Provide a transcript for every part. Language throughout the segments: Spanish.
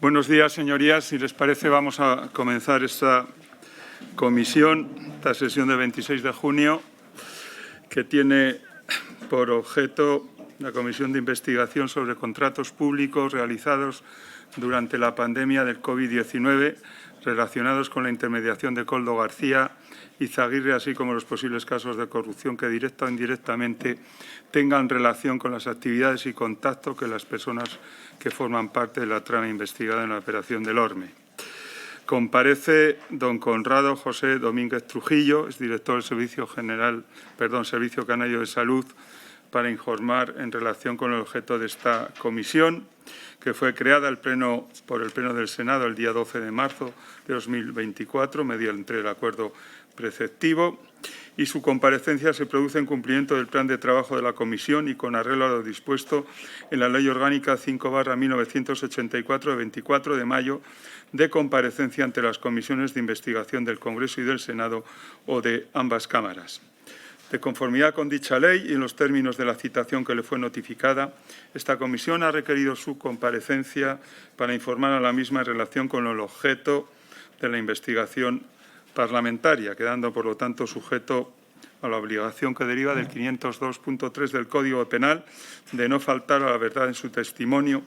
Buenos días, señorías. Si les parece, vamos a comenzar esta comisión, esta sesión del 26 de junio, que tiene por objeto la Comisión de Investigación sobre Contratos Públicos realizados durante la pandemia del COVID-19 relacionados con la intermediación de Koldo García y Zaguirre, así como los posibles casos de corrupción que directa o indirectamente tengan relación con las actividades y contactos que las personas que forman parte de la trama investigada en la operación del Orme. Comparece don Conrado José Domínguez Trujillo, es director del Servicio Canario de Salud, para informar en relación con el objeto de esta comisión, que fue creada por el Pleno del Senado el día 12 de marzo de 2024, mediante el acuerdo preceptivo, y su comparecencia se produce en cumplimiento del plan de trabajo de la comisión y con arreglo a lo dispuesto en la Ley Orgánica 5/1984 de 24 de mayo de comparecencia ante las comisiones de investigación del Congreso y del Senado o de ambas cámaras. De conformidad con dicha ley y en los términos de la citación que le fue notificada, esta comisión ha requerido su comparecencia para informar a la misma en relación con el objeto de la investigación parlamentaria, quedando, por lo tanto, sujeto a la obligación que deriva del 502.3 del Código Penal de no faltar a la verdad en su testimonio,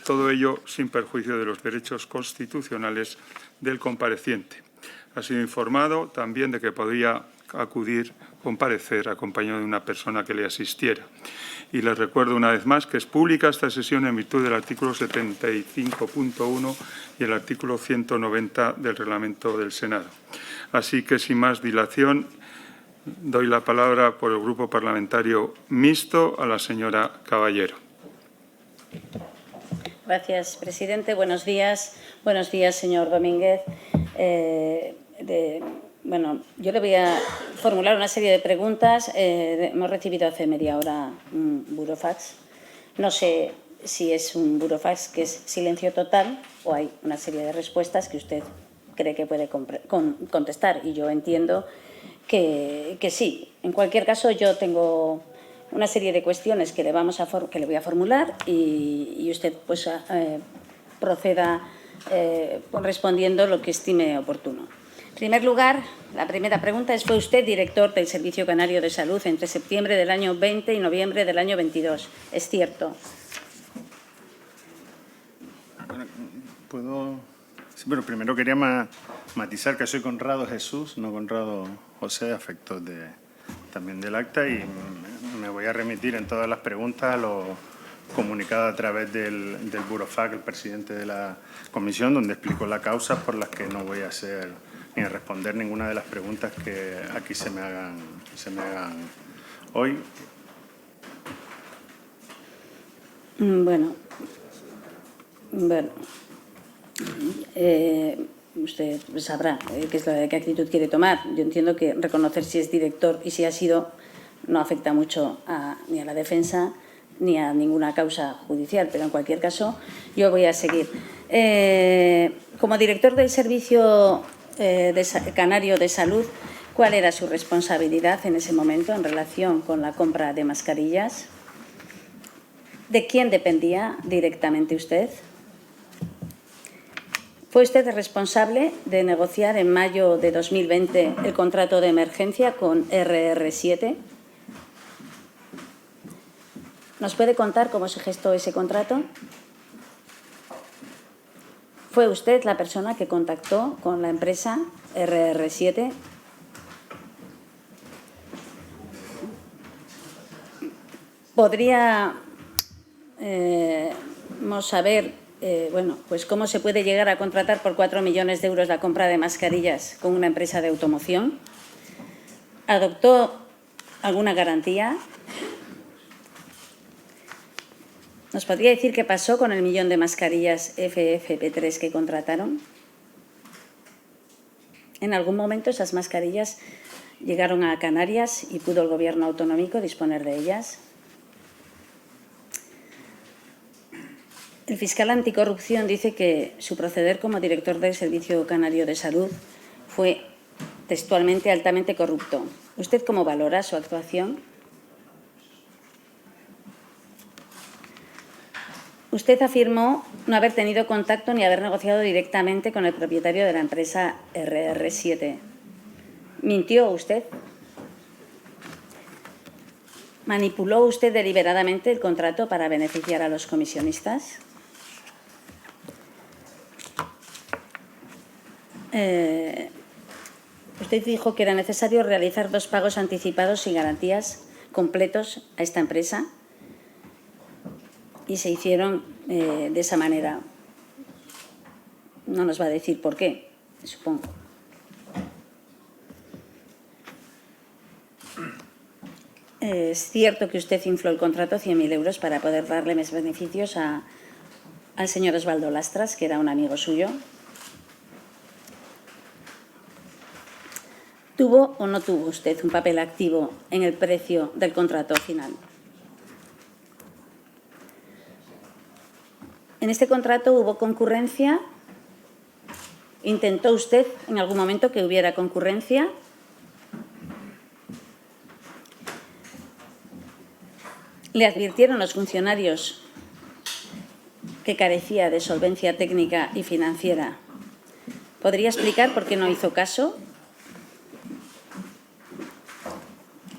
todo ello sin perjuicio de los derechos constitucionales del compareciente. Ha sido informado también de que podría comparecer acompañado de una persona que le asistiera. Y les recuerdo una vez más que es pública esta sesión en virtud del artículo 75.1 y el artículo 190 del Reglamento del Senado. Así que, sin más dilación, doy la palabra por el Grupo Parlamentario Mixto a la señora Caballero. Gracias, presidente. Buenos días, señor Domínguez. Yo le voy a formular una serie de preguntas. Hemos recibido hace media hora un burofax. No sé si es un burofax que es silencio total o hay una serie de respuestas que usted cree que puede contestar. Y yo entiendo que sí. En cualquier caso, yo tengo una serie de cuestiones que le voy a formular y usted pues proceda respondiendo lo que estime oportuno. En primer lugar, la primera pregunta es: ¿fue usted director del Servicio Canario de Salud entre septiembre del año 20 y noviembre del año 22? ¿Es cierto? Bueno, primero quería matizar que soy Conrado Jesús, no Conrado José, a efectos también del acta, y me voy a remitir en todas las preguntas a lo comunicado a través del burofax, el presidente de la comisión, donde explico las causas por las que no voy a hacer ni a responder ninguna de las preguntas que aquí se me hagan hoy. Usted sabrá qué actitud quiere tomar. Yo entiendo que reconocer si es director y si ha sido no afecta mucho ni a la defensa ni a ninguna causa judicial, pero en cualquier caso yo voy a seguir. Como director del Servicio Canario de Salud, ¿cuál era su responsabilidad en ese momento en relación con la compra de mascarillas? ¿De quién dependía directamente usted? ¿Fue usted responsable de negociar en mayo de 2020 el contrato de emergencia con RR7? ¿Nos puede contar cómo se gestó ese contrato? ¿Fue usted la persona que contactó con la empresa RR7? ¿Podríamos saber cómo se puede llegar a contratar por 4 millones de euros la compra de mascarillas con una empresa de automoción? ¿Adoptó alguna garantía? ¿Nos podría decir qué pasó con el 1 millón de mascarillas FFP3 que contrataron? ¿En algún momento esas mascarillas llegaron a Canarias y pudo el Gobierno autonómico disponer de ellas? El fiscal anticorrupción dice que su proceder como director del Servicio Canario de Salud fue textualmente altamente corrupto. ¿Usted cómo valora su actuación? Usted afirmó no haber tenido contacto ni haber negociado directamente con el propietario de la empresa RR7. ¿Mintió usted? ¿Manipuló usted deliberadamente el contrato para beneficiar a los comisionistas? Usted dijo que era necesario realizar 2 pagos anticipados y garantías completos a esta empresa y se hicieron de esa manera. No nos va a decir por qué, supongo. Es cierto que usted infló el contrato 100.000 euros para poder darle más beneficios al señor Osvaldo Lastras, que era un amigo suyo. ¿Tuvo o no tuvo usted un papel activo en el precio del contrato final? En este contrato hubo concurrencia. ¿Intentó usted en algún momento que hubiera concurrencia? ¿Le advirtieron los funcionarios que carecía de solvencia técnica y financiera? ¿Podría explicar por qué no hizo caso?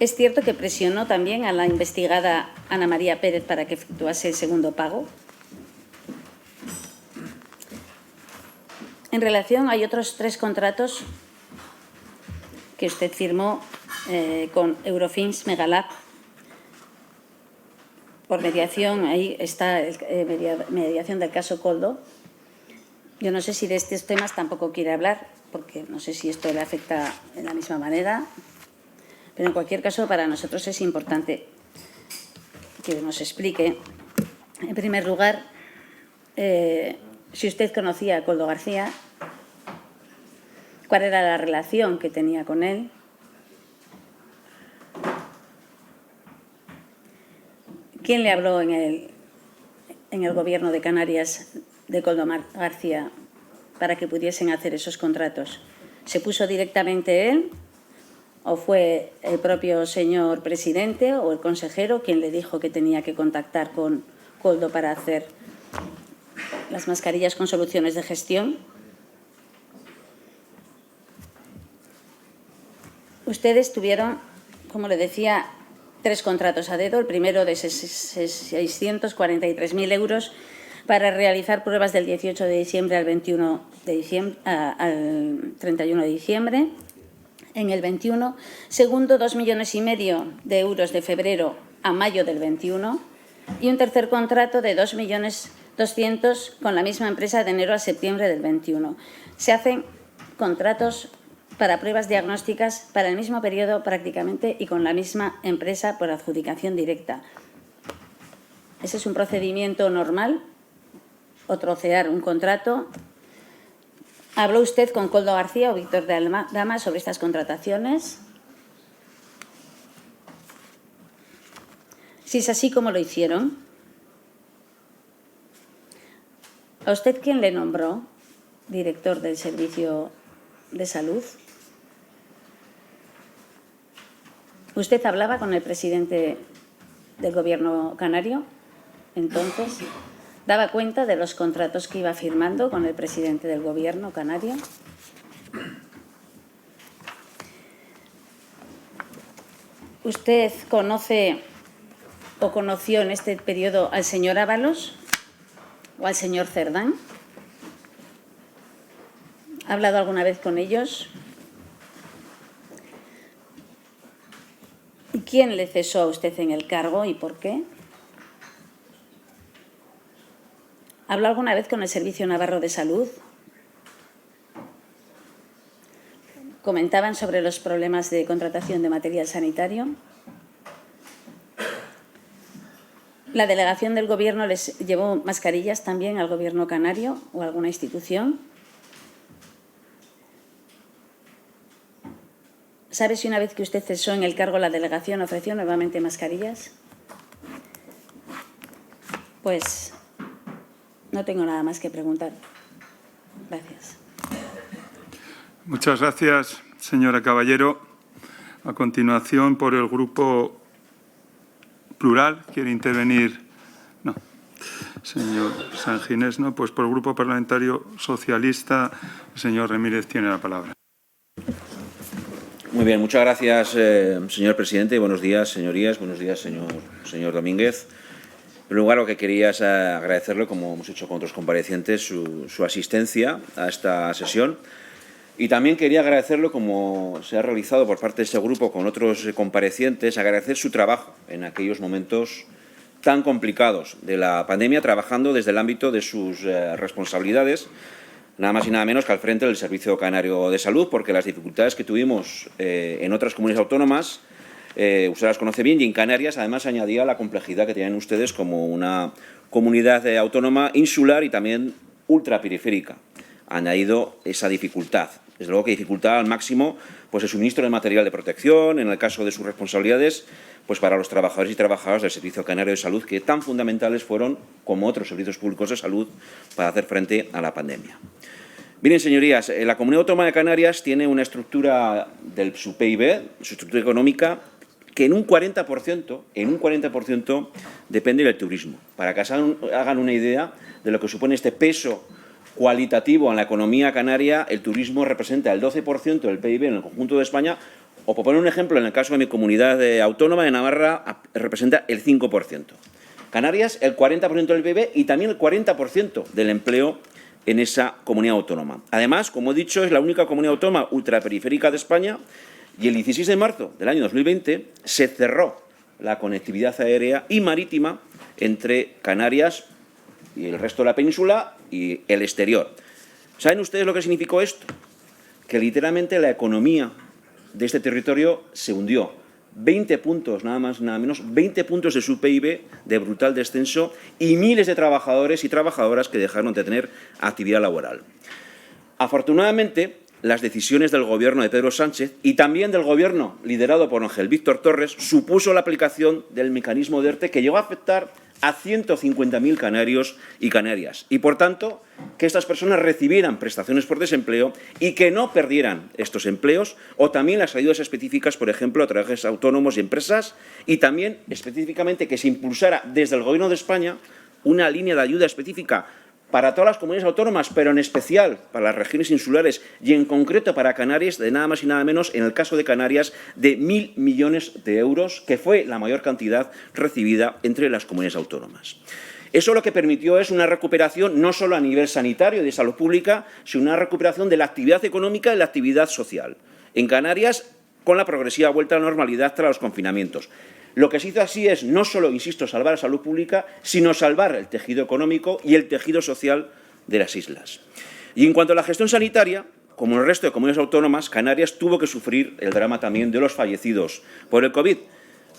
¿Es cierto que presionó también a la investigada Ana María Pérez para que efectuase el segundo pago? En relación, hay otros 3 contratos que usted firmó con Eurofins Megalab por mediación. Ahí está mediación del caso Koldo. Yo no sé si de estos temas tampoco quiere hablar, porque no sé si esto le afecta de la misma manera. Pero en cualquier caso, para nosotros es importante que nos explique, en primer lugar, si usted conocía a Koldo García, cuál era la relación que tenía con él, quién le habló en el Gobierno de Canarias de Koldo García para que pudiesen hacer esos contratos. ¿Se puso directamente él o fue el propio señor presidente o el consejero quien le dijo que tenía que contactar con Koldo para hacer las mascarillas con soluciones de gestión? Ustedes tuvieron, como le decía, 3 contratos a dedo. El primero de 643.000 euros para realizar pruebas del 18 de diciembre al 21 de diciembre, al 31 de diciembre. En el 21, segundo, 2,5 millones de euros de febrero a mayo del 21 y un tercer contrato de 2.200.000 con la misma empresa de enero a septiembre del 21. Se hacen contratos para pruebas diagnósticas para el mismo periodo prácticamente y con la misma empresa por adjudicación directa. ¿Ese es un procedimiento normal? ¿O trocear un contrato? ¿Habló usted con Koldo García o Víctor Dama sobre estas contrataciones? Si es así, ¿cómo lo hicieron? ¿A usted quién le nombró director del Servicio de Salud? ¿Usted hablaba con el presidente del Gobierno canario? Entonces, ¿daba cuenta de los contratos que iba firmando con el presidente del Gobierno canario? ¿Usted conoce o conoció en este periodo al señor Ábalos o al señor Cerdán? ¿Ha hablado alguna vez con ellos? ¿Y quién le cesó a usted en el cargo y por qué? ¿Habló alguna vez con el Servicio Navarro de Salud? ¿Comentaban sobre los problemas de contratación de material sanitario? ¿La delegación del Gobierno les llevó mascarillas también al Gobierno canario o a alguna institución? ¿Sabe si una vez que usted cesó en el cargo la delegación ofreció nuevamente mascarillas? Pues no tengo nada más que preguntar. Gracias. Muchas gracias, señora Caballero. A continuación, por el Grupo Plural, ¿quiere intervenir? No. señor Sanginés no. Pues por el Grupo Parlamentario Socialista, el señor Ramírez tiene la palabra. Muy bien, muchas gracias, señor presidente. Buenos días, señorías. Buenos días, señor Domínguez. En primer lugar, lo que quería es agradecerle, como hemos hecho con otros comparecientes, su asistencia a esta sesión. Y también quería agradecerle, como se ha realizado por parte de este grupo con otros comparecientes, agradecer su trabajo en aquellos momentos tan complicados de la pandemia, trabajando desde el ámbito de sus responsabilidades, nada más y nada menos que al frente del Servicio Canario de Salud, porque las dificultades que tuvimos en otras comunidades autónomas, usted las conoce bien, y en Canarias además añadía la complejidad que tienen ustedes como una comunidad autónoma insular y también ultraperiférica. Ha añadido esa dificultad. Desde luego que dificultad al máximo pues el suministro de material de protección, en el caso de sus responsabilidades, pues para los trabajadores y trabajadoras del Servicio Canario de Salud, que tan fundamentales fueron como otros servicios públicos de salud para hacer frente a la pandemia. Miren, señorías, la Comunidad Autónoma de Canarias tiene una estructura de su PIB, su estructura económica, que en un 40% depende del turismo. Para que hagan una idea de lo que supone este peso cualitativo en la economía canaria, el turismo representa el 12% del PIB en el conjunto de España, o por poner un ejemplo, en el caso de mi comunidad autónoma de Navarra, representa el 5%. Canarias, el 40% del PIB y también el 40% del empleo en esa comunidad autónoma. Además, como he dicho, es la única comunidad autónoma ultraperiférica de España y el 16 de marzo del año 2020 se cerró la conectividad aérea y marítima entre Canarias y el resto de la península y el exterior. ¿Saben ustedes lo que significó esto? Que literalmente la economía de este territorio se hundió. 20 puntos, nada más, nada menos, 20 puntos de su PIB de brutal descenso y miles de trabajadores y trabajadoras que dejaron de tener actividad laboral. Afortunadamente, las decisiones del Gobierno de Pedro Sánchez y también del Gobierno liderado por Ángel Víctor Torres supuso la aplicación del mecanismo de ERTE que llegó a afectar a 150.000 canarios y canarias y, por tanto, que estas personas recibieran prestaciones por desempleo y que no perdieran estos empleos o también las ayudas específicas, por ejemplo, a través de autónomos y empresas y también específicamente que se impulsara desde el Gobierno de España una línea de ayuda específica para todas las comunidades autónomas, pero en especial para las regiones insulares y en concreto para Canarias, de nada más y nada menos, en el caso de Canarias, de 1.000 millones de euros, que fue la mayor cantidad recibida entre las comunidades autónomas. Eso lo que permitió es una recuperación no solo a nivel sanitario y de salud pública, sino una recuperación de la actividad económica y la actividad social. En Canarias, con la progresiva vuelta a la normalidad tras los confinamientos. Lo que se hizo así es no solo, insisto, salvar la salud pública, sino salvar el tejido económico y el tejido social de las islas. Y en cuanto a la gestión sanitaria, como en el resto de comunidades autónomas, Canarias tuvo que sufrir el drama también de los fallecidos por el COVID.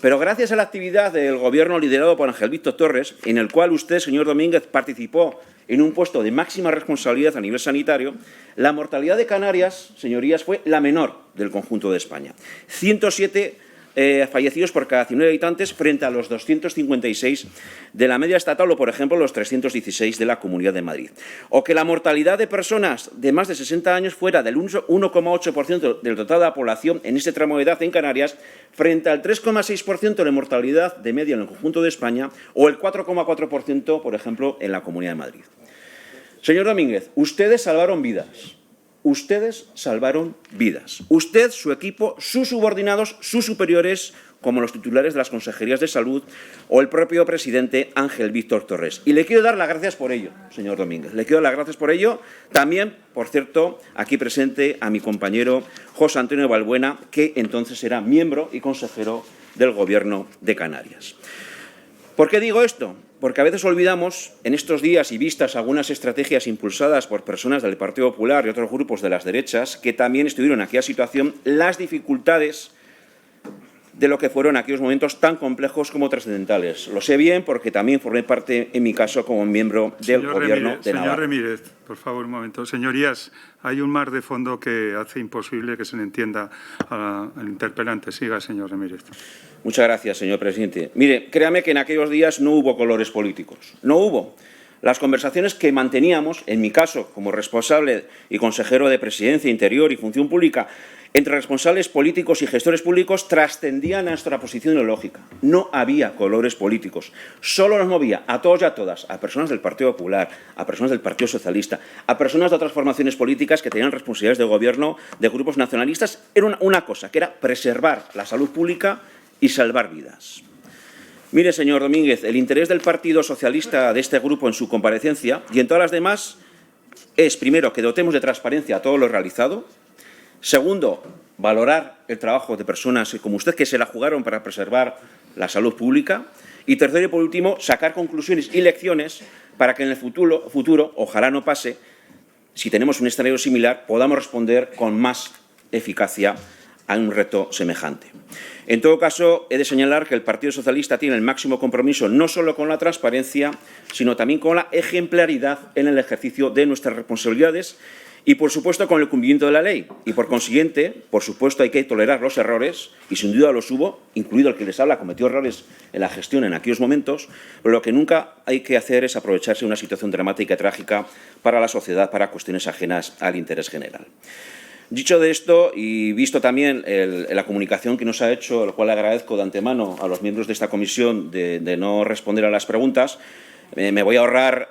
Pero gracias a la actividad del Gobierno liderado por Ángel Víctor Torres, en el cual usted, señor Domínguez, participó en un puesto de máxima responsabilidad a nivel sanitario, la mortalidad de Canarias, señorías, fue la menor del conjunto de España. 107 fallecidos por cada 100.000 habitantes frente a los 256 de la media estatal o, por ejemplo, los 316 de la Comunidad de Madrid. O que la mortalidad de personas de más de 60 años fuera del 1,8% del total de la población en este tramo de edad en Canarias frente al 3,6% de mortalidad de media en el conjunto de España o el 4,4%, por ejemplo, en la Comunidad de Madrid. Señor Domínguez, ustedes salvaron vidas. Ustedes salvaron vidas. Usted, su equipo, sus subordinados, sus superiores, como los titulares de las consejerías de salud o el propio presidente Ángel Víctor Torres. Y le quiero dar las gracias por ello, señor Domínguez. Le quiero dar las gracias por ello. También, por cierto, aquí presente a mi compañero José Antonio Balbuena, que entonces era miembro y consejero del Gobierno de Canarias. ¿Por qué digo esto? Porque a veces olvidamos, en estos días y vistas algunas estrategias impulsadas por personas del Partido Popular y otros grupos de las derechas, que también estuvieron en aquella situación, las dificultades de lo que fueron aquellos momentos tan complejos como trascendentales. Lo sé bien porque también formé parte, en mi caso, como miembro del Gobierno de Navarra. Señor Ramírez, por favor, un momento. Señorías, hay un mar de fondo que hace imposible que se le entienda al interpelante. Siga, señor Ramírez. Muchas gracias, señor presidente. Mire, créame que en aquellos días no hubo colores políticos. No hubo. Las conversaciones que manteníamos, en mi caso, como responsable y consejero de Presidencia, Interior y Función Pública, entre responsables políticos y gestores públicos, trascendían a nuestra posición ideológica. No había colores políticos. Solo nos movía a todos y a todas, a personas del Partido Popular, a personas del Partido Socialista, a personas de otras formaciones políticas que tenían responsabilidades de gobierno, de grupos nacionalistas. Era una cosa, que era preservar la salud pública y salvar vidas. Mire, señor Domínguez, el interés del Partido Socialista de este grupo en su comparecencia y en todas las demás es, primero, que dotemos de transparencia a todo lo realizado. Segundo, valorar el trabajo de personas como usted que se la jugaron para preservar la salud pública. Y tercero y por último, sacar conclusiones y lecciones para que en el futuro, ojalá no pase, si tenemos un escenario similar, podamos responder con más eficacia a un reto semejante. En todo caso, he de señalar que el Partido Socialista tiene el máximo compromiso no solo con la transparencia, sino también con la ejemplaridad en el ejercicio de nuestras responsabilidades y, por supuesto, con el cumplimiento de la ley. Y, por consiguiente, por supuesto, hay que tolerar los errores, y sin duda los hubo, incluido el que les habla, cometió errores en la gestión en aquellos momentos, pero lo que nunca hay que hacer es aprovecharse de una situación dramática y trágica para la sociedad, para cuestiones ajenas al interés general. Dicho de esto, y visto también la comunicación que nos ha hecho, lo cual agradezco de antemano a los miembros de esta comisión de no responder a las preguntas, me voy a ahorrar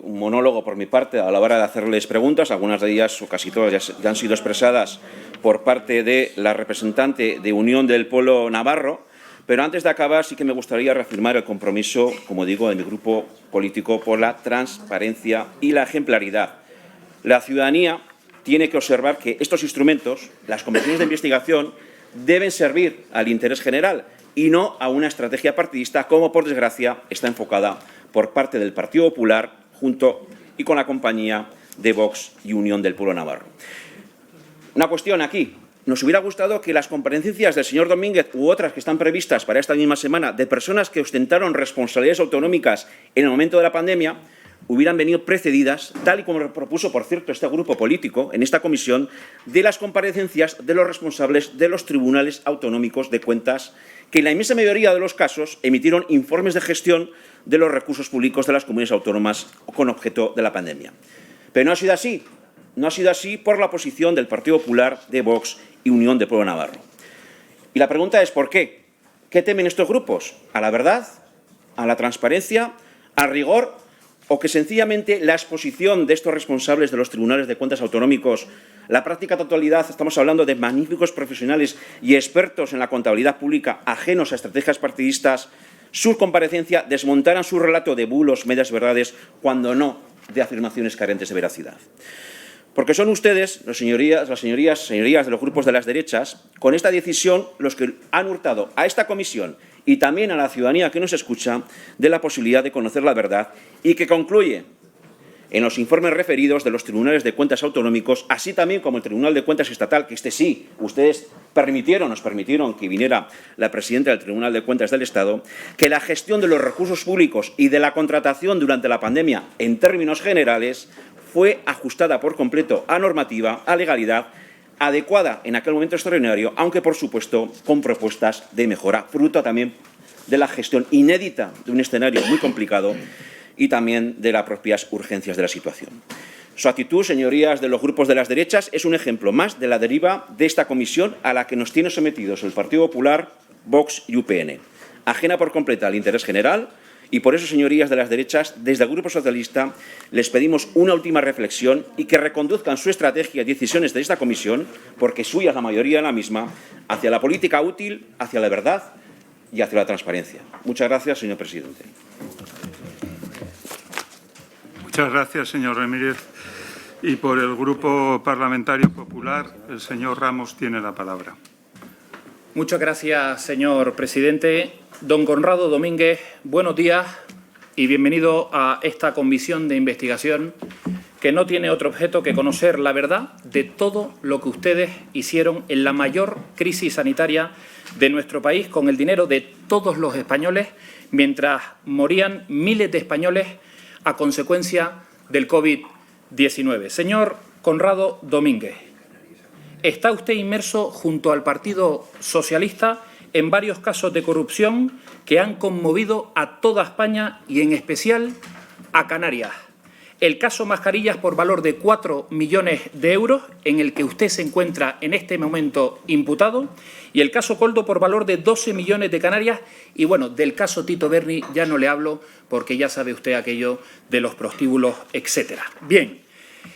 un monólogo por mi parte a la hora de hacerles preguntas. Algunas de ellas, o casi todas, ya han sido expresadas por parte de la representante de Unión del Pueblo Navarro. Pero antes de acabar, sí que me gustaría reafirmar el compromiso, como digo, de mi grupo político por la transparencia y la ejemplaridad. La ciudadanía tiene que observar que estos instrumentos, las comisiones de investigación, deben servir al interés general y no a una estrategia partidista, como, por desgracia, está enfocada por parte del Partido Popular junto y con la compañía de Vox y Unión del Pueblo Navarro. Una cuestión aquí. Nos hubiera gustado que las comparecencias del señor Domínguez u otras que están previstas para esta misma semana de personas que ostentaron responsabilidades autonómicas en el momento de la pandemia hubieran venido precedidas, tal y como propuso, por cierto, este grupo político en esta comisión, de las comparecencias de los responsables de los tribunales autonómicos de cuentas, que en la inmensa mayoría de los casos emitieron informes de gestión de los recursos públicos de las comunidades autónomas con objeto de la pandemia. Pero no ha sido así. No ha sido así por la posición del Partido Popular, de Vox y Unión del Pueblo Navarro. Y la pregunta es ¿por qué? ¿Qué temen estos grupos? ¿A la verdad? ¿A la transparencia? ¿Al rigor? ¿O que sencillamente la exposición de estos responsables de los tribunales de cuentas autonómicos, la práctica totalidad, estamos hablando de magníficos profesionales y expertos en la contabilidad pública ajenos a estrategias partidistas, su comparecencia desmontaran su relato de bulos, medias verdades, cuando no de afirmaciones carentes de veracidad? Porque son ustedes, las señorías de los grupos de las derechas, con esta decisión los que han hurtado a esta comisión y también a la ciudadanía que nos escucha de la posibilidad de conocer la verdad y que concluye en los informes referidos de los tribunales de cuentas autonómicos, así también como el Tribunal de Cuentas Estatal, que este sí, ustedes nos permitieron que viniera la presidenta del Tribunal de Cuentas del Estado, que la gestión de los recursos públicos y de la contratación durante la pandemia, en términos generales, fue ajustada por completo a normativa, a legalidad, adecuada en aquel momento extraordinario, aunque, por supuesto, con propuestas de mejora, fruto también de la gestión inédita de un escenario muy complicado y también de las propias urgencias de la situación. Su actitud, señorías de los grupos de las derechas, es un ejemplo más de la deriva de esta comisión a la que nos tiene sometidos el Partido Popular, Vox y UPN, ajena por completo al interés general. Y por eso, señorías de las derechas, desde el Grupo Socialista les pedimos una última reflexión y que reconduzcan su estrategia y decisiones de esta comisión, porque suya es la mayoría de la misma, hacia la política útil, hacia la verdad y hacia la transparencia. Muchas gracias, señor presidente. Muchas gracias, señor Ramírez. Y por el Grupo Parlamentario Popular, el señor Ramos tiene la palabra. Muchas gracias, señor presidente. Don Conrado Domínguez, buenos días y bienvenido a esta comisión de investigación que no tiene otro objeto que conocer la verdad de todo lo que ustedes hicieron en la mayor crisis sanitaria de nuestro país con el dinero de todos los españoles mientras morían miles de españoles a consecuencia del COVID-19. Señor Conrado Domínguez, está usted inmerso junto al Partido Socialista en varios casos de corrupción que han conmovido a toda España y en especial a Canarias. El caso Mascarillas por valor de 4 millones de euros, en el que usted se encuentra en este momento imputado, y el caso Koldo por valor de 12 millones de Canarias. Y bueno, del caso Tito Berni ya no le hablo porque ya sabe usted aquello de los prostíbulos, etcétera. Bien,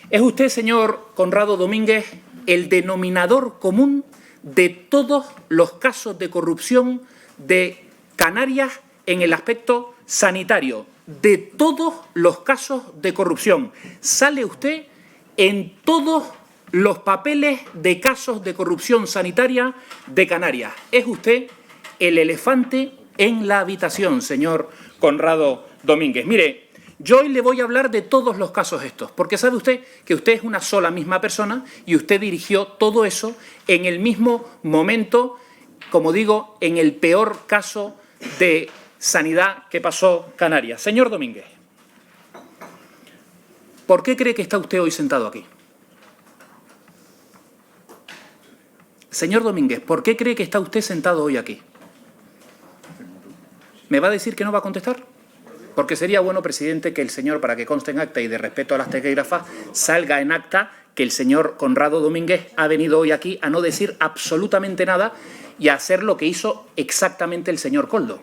es usted, señor Conrado Domínguez, el denominador común de todos los casos de corrupción de Canarias en el aspecto sanitario. De todos los casos de corrupción. Sale usted en todos los papeles de casos de corrupción sanitaria de Canarias. Es usted el elefante en la habitación, señor Conrado Domínguez. Mire, yo hoy le voy a hablar de todos los casos estos, porque sabe usted que usted es una sola misma persona y usted dirigió todo eso en el mismo momento, como digo, en el peor caso de sanidad que pasó Canarias. Señor Domínguez, ¿por qué cree que está usted hoy sentado aquí? Señor Domínguez, ¿por qué cree que está usted sentado hoy aquí? ¿Me va a decir que no va a contestar? Porque sería bueno, presidente, que el señor, para que conste en acta y de respeto a las taquígrafas, salga en acta que el señor Conrado Domínguez ha venido hoy aquí a no decir absolutamente nada y a hacer lo que hizo exactamente el señor Koldo.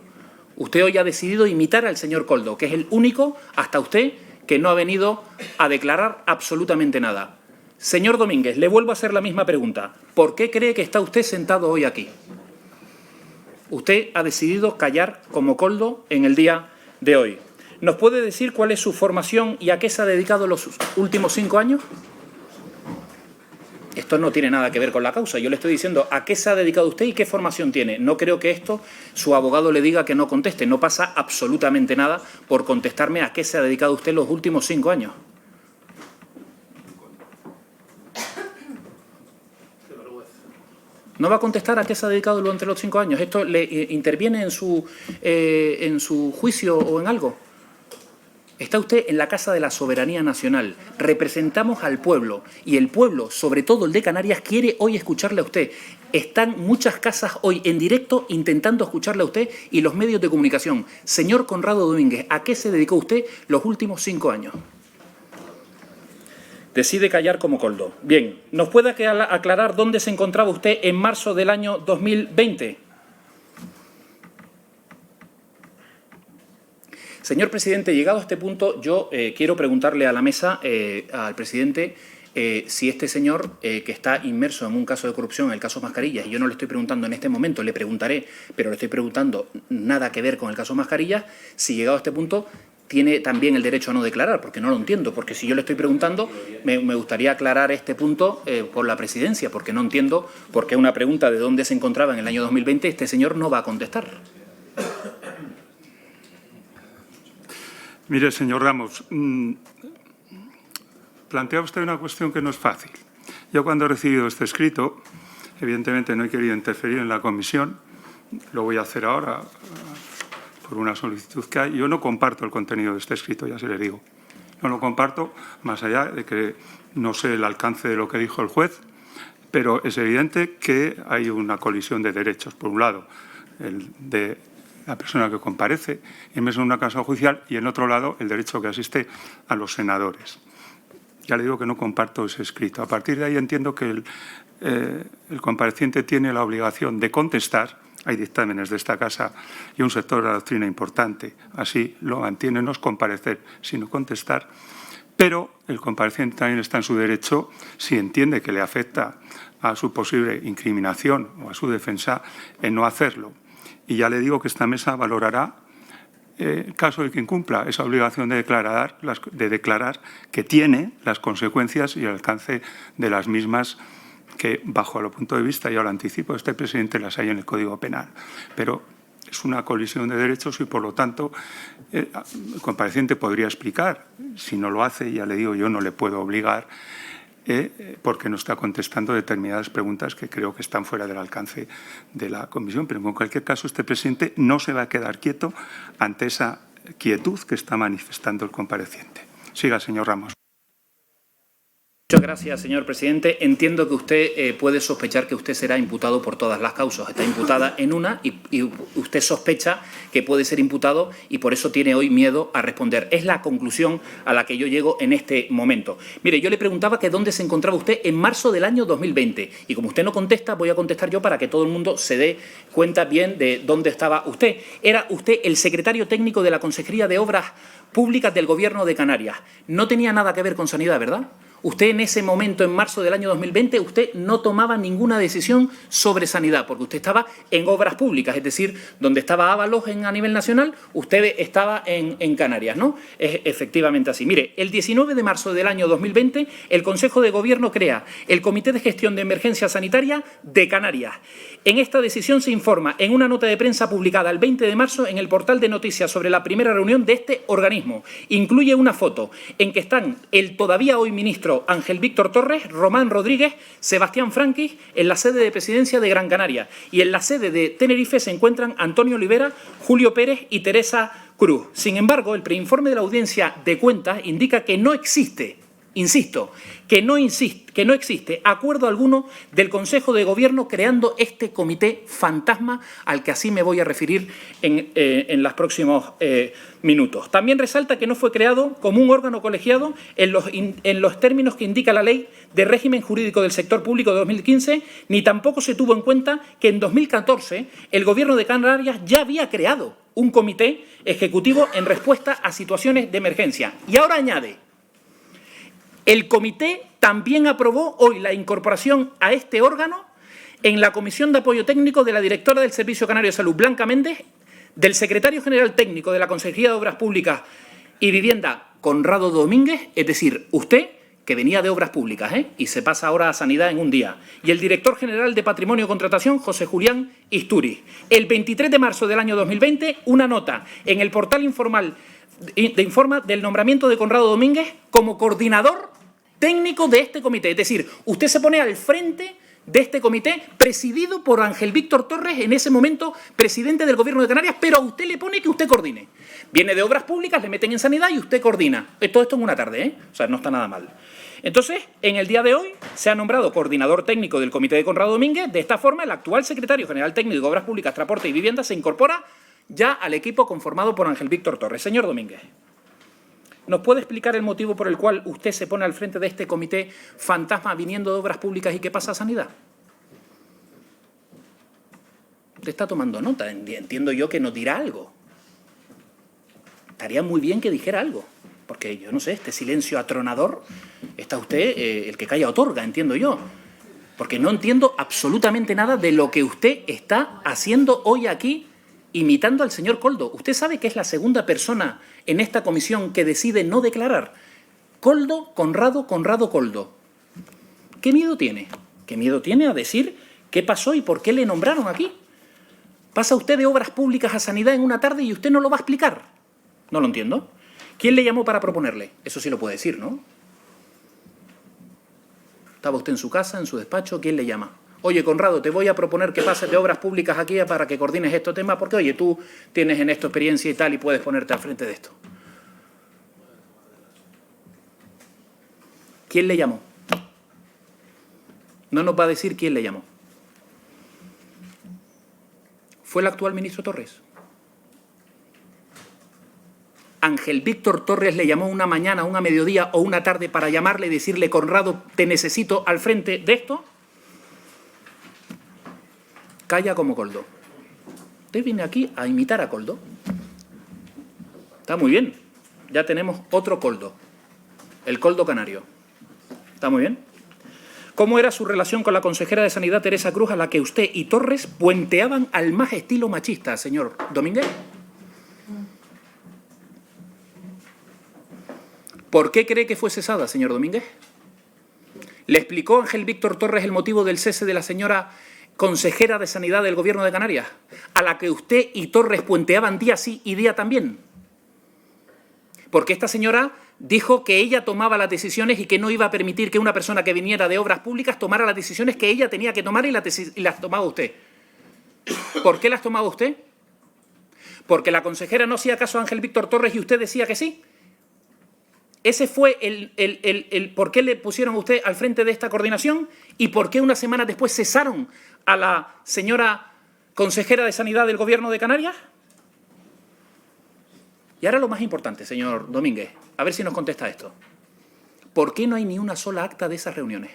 Usted hoy ha decidido imitar al señor Koldo, que es el único, hasta usted, que no ha venido a declarar absolutamente nada. Señor Domínguez, le vuelvo a hacer la misma pregunta. ¿Por qué cree que está usted sentado hoy aquí? Usted ha decidido callar como Koldo en el día de hoy. ¿Nos puede decir cuál es su formación y a qué se ha dedicado los últimos 5 años? Esto no tiene nada que ver con la causa. Yo le estoy diciendo a qué se ha dedicado usted y qué formación tiene. No creo que esto su abogado le diga que no conteste. No pasa absolutamente nada por contestarme a qué se ha dedicado usted los últimos 5 años. ¿No va a contestar a qué se ha dedicado durante los 5 años? ¿Esto le interviene en su juicio o en algo? Está usted en la Casa de la Soberanía Nacional. Representamos al pueblo y el pueblo, sobre todo el de Canarias, quiere hoy escucharle a usted. Están muchas casas hoy en directo intentando escucharle a usted y los medios de comunicación. Señor Conrado Domínguez, ¿a qué se dedicó usted los últimos 5 años? Decide callar como Koldo. Bien, ¿nos puede aclarar dónde se encontraba usted en marzo del año 2020? Señor presidente, llegado a este punto, yo quiero preguntarle a la mesa, al presidente, si este señor que está inmerso en un caso de corrupción, en el caso Mascarillas, y yo no le estoy preguntando en este momento, le preguntaré, pero le estoy preguntando nada que ver con el caso Mascarillas, si llegado a este punto tiene también el derecho a no declarar, porque no lo entiendo, porque si yo le estoy preguntando, me gustaría aclarar este punto por la presidencia, porque no entiendo por qué una pregunta de dónde se encontraba en el año 2020 este señor no va a contestar. Mire, señor Ramos, plantea usted una cuestión que no es fácil. Yo cuando he recibido este escrito, evidentemente no he querido interferir en la comisión, lo voy a hacer ahora por una solicitud que hay. Yo no comparto el contenido de este escrito, ya se le digo. No lo comparto, más allá de que no sé el alcance de lo que dijo el juez, pero es evidente que hay una colisión de derechos. Por un lado, el de la persona que comparece en una causa judicial y, en otro lado, el derecho que asiste a los senadores. Ya le digo que no comparto ese escrito. A partir de ahí entiendo que el compareciente tiene la obligación de contestar. Hay dictámenes de esta Casa y un sector de la doctrina importante. Así lo mantiene, no es comparecer, sino contestar. Pero el compareciente también está en su derecho, si entiende que le afecta a su posible incriminación o a su defensa, en no hacerlo. Y ya le digo que esta mesa valorará, en caso de que incumpla esa obligación de declarar que tiene las consecuencias y el alcance de las mismas que, bajo el punto de vista, ya lo anticipo, este presidente las hay en el Código Penal. Pero es una colisión de derechos y, por lo tanto, el compareciente podría explicar. Si no lo hace, ya le digo, yo no le puedo obligar porque no está contestando determinadas preguntas que creo que están fuera del alcance de la comisión. Pero en cualquier caso, este presidente no se va a quedar quieto ante esa quietud que está manifestando el compareciente. Siga, señor Ramos. Muchas gracias, señor presidente. Entiendo que usted puede sospechar que usted será imputado por todas las causas. Está imputada en una y usted sospecha que puede ser imputado y por eso tiene hoy miedo a responder. Es la conclusión a la que yo llego en este momento. Mire, yo le preguntaba que dónde se encontraba usted en marzo del año 2020 y como usted no contesta, voy a contestar yo para que todo el mundo se dé cuenta bien de dónde estaba usted. Era usted el secretario técnico de la Consejería de Obras Públicas del Gobierno de Canarias. No tenía nada que ver con sanidad, ¿verdad? Usted en ese momento, en marzo del año 2020, usted no tomaba ninguna decisión sobre sanidad, porque usted estaba en obras públicas, es decir, donde estaba Ábalos a nivel nacional, usted estaba en Canarias, ¿no? Es efectivamente así. Mire, el 19 de marzo del año 2020, el Consejo de Gobierno crea el Comité de Gestión de Emergencia Sanitaria de Canarias. En esta decisión se informa en una nota de prensa publicada el 20 de marzo en el portal de noticias sobre la primera reunión de este organismo. Incluye una foto en que están el todavía hoy ministro Ángel Víctor Torres, Román Rodríguez, Sebastián Franquis en la sede de presidencia de Gran Canaria y en la sede de Tenerife se encuentran Antonio Olivera, Julio Pérez y Teresa Cruz. Sin embargo, el preinforme de la audiencia de cuentas indica que no existe, insisto, que no existe acuerdo alguno del Consejo de Gobierno creando este comité fantasma al que así me voy a referir en los próximos minutos. También resalta que no fue creado como un órgano colegiado en los términos que indica la Ley de Régimen Jurídico del Sector Público de 2015, ni tampoco se tuvo en cuenta que en 2014 el Gobierno de Canarias ya había creado un comité ejecutivo en respuesta a situaciones de emergencia. Y ahora añade: el comité también aprobó hoy la incorporación a este órgano en la Comisión de Apoyo Técnico de la directora del Servicio Canario de Salud, Blanca Méndez, del secretario general técnico de la Consejería de Obras Públicas y Vivienda, Conrado Domínguez, es decir, usted, que venía de Obras Públicas, y se pasa ahora a Sanidad en un día, y el director general de Patrimonio y Contratación, José Julián Isturiz. El 23 de marzo del año 2020, una nota en el portal informa del nombramiento de Conrado Domínguez como coordinador técnico de este comité. Es decir, usted se pone al frente de este comité presidido por Ángel Víctor Torres, en ese momento presidente del Gobierno de Canarias, pero a usted le pone que usted coordine. Viene de Obras Públicas, le meten en Sanidad y usted coordina. Todo esto en una tarde, O sea, no está nada mal. Entonces, en el día de hoy se ha nombrado coordinador técnico del comité de Conrado Domínguez. De esta forma, el actual secretario general técnico de Obras Públicas, Transporte y Vivienda se incorpora ya al equipo conformado por Ángel Víctor Torres. Señor Domínguez, ¿nos puede explicar el motivo por el cual usted se pone al frente de este comité fantasma viniendo de Obras Públicas y qué pasa a Sanidad? Usted está tomando nota. Entiendo yo que nos dirá algo. Estaría muy bien que dijera algo. Porque yo no sé, este silencio atronador, está usted, el que calla otorga, entiendo yo. Porque no entiendo absolutamente nada de lo que usted está haciendo hoy aquí, imitando al señor Coldo. Usted sabe que es la segunda persona en esta comisión que decide no declarar. Coldo, Conrado, Coldo. ¿Qué miedo tiene? ¿Qué miedo tiene a decir qué pasó y por qué le nombraron aquí? Pasa usted de Obras Públicas a Sanidad en una tarde y usted no lo va a explicar. No lo entiendo. ¿Quién le llamó para proponerle? Eso sí lo puede decir, ¿no? ¿Estaba usted en su casa, en su despacho? ¿Quién le llama? Oye, Conrado, te voy a proponer que pases de Obras Públicas aquí para que coordines estos temas, porque, oye, tú tienes en esto experiencia y tal y puedes ponerte al frente de esto. ¿Quién le llamó? No nos va a decir quién le llamó. ¿Fue el actual ministro Torres? Ángel Víctor Torres le llamó una mañana, una mediodía o una tarde para llamarle y decirle: Conrado, te necesito al frente de esto. Calla como Coldo. Usted viene aquí a imitar a Coldo. Está muy bien. Ya tenemos otro Coldo. El Coldo canario. Está muy bien. ¿Cómo era su relación con la consejera de Sanidad, Teresa Cruz, a la que usted y Torres puenteaban al más estilo machista, señor Domínguez? ¿Por qué cree que fue cesada, señor Domínguez? ¿Le explicó Ángel Víctor Torres el motivo del cese de la señora consejera de Sanidad del Gobierno de Canarias, a la que usted y Torres puenteaban día sí y día también? Porque esta señora dijo que ella tomaba las decisiones y que no iba a permitir que una persona que viniera de Obras Públicas tomara las decisiones que ella tenía que tomar y las tomaba usted. ¿Por qué las tomaba usted? Porque la consejera no hacía caso a Ángel Víctor Torres y usted decía que sí. Ese fue el por qué le pusieron a usted al frente de esta coordinación y por qué una semana después cesaron a la señora consejera de Sanidad del Gobierno de Canarias. Y ahora lo más importante, señor Domínguez, a ver si nos contesta esto. ¿Por qué no hay ni una sola acta de esas reuniones?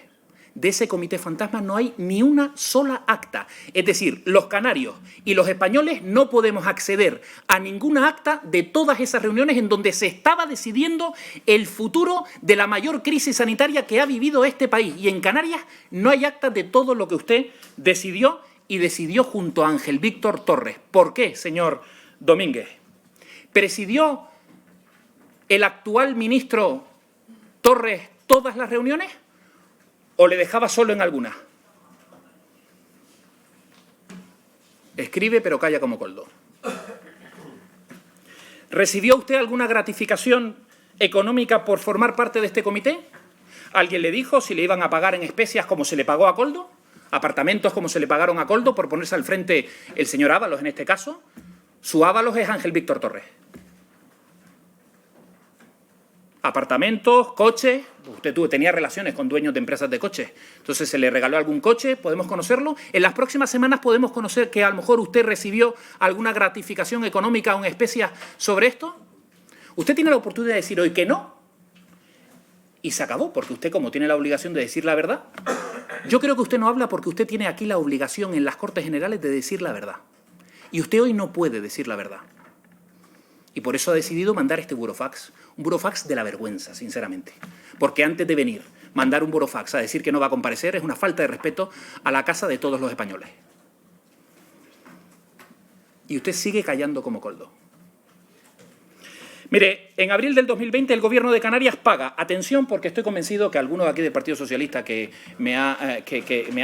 De ese comité fantasma no hay ni una sola acta. Es decir, los canarios y los españoles no podemos acceder a ninguna acta de todas esas reuniones en donde se estaba decidiendo el futuro de la mayor crisis sanitaria que ha vivido este país. Y en Canarias no hay acta de todo lo que usted decidió y decidió junto a Ángel Víctor Torres. ¿Por qué, señor Domínguez? ¿Presidió el actual ministro Torres todas las reuniones o le dejaba solo en algunas? Escribe pero calla como coldo. ¿Recibió usted alguna gratificación económica por formar parte de este comité? ¿Alguien le dijo si le iban a pagar en especias como se le pagó a Coldo? ¿Apartamentos como se le pagaron a Coldo por ponerse al frente el señor Ábalos en este caso? Su Ábalos es Ángel Víctor Torres. Apartamentos, coches. Usted tenía relaciones con dueños de empresas de coches. Entonces se le regaló algún coche, ¿podemos conocerlo? En las próximas semanas podemos conocer que a lo mejor usted recibió alguna gratificación económica o en especias sobre esto. Usted tiene la oportunidad de decir hoy que no. Y se acabó, porque usted, como tiene la obligación de decir la verdad, yo creo que usted no habla porque usted tiene aquí la obligación en las Cortes Generales de decir la verdad. Y usted hoy no puede decir la verdad. Y por eso ha decidido mandar este burofax. Un burofax de la vergüenza, sinceramente. Porque antes de venir, mandar un burofax a decir que no va a comparecer es una falta de respeto a la casa de todos los españoles. Y usted sigue callando como coldo. Mire, en abril del 2020 el Gobierno de Canarias paga, atención porque estoy convencido que alguno aquí del Partido Socialista que me ha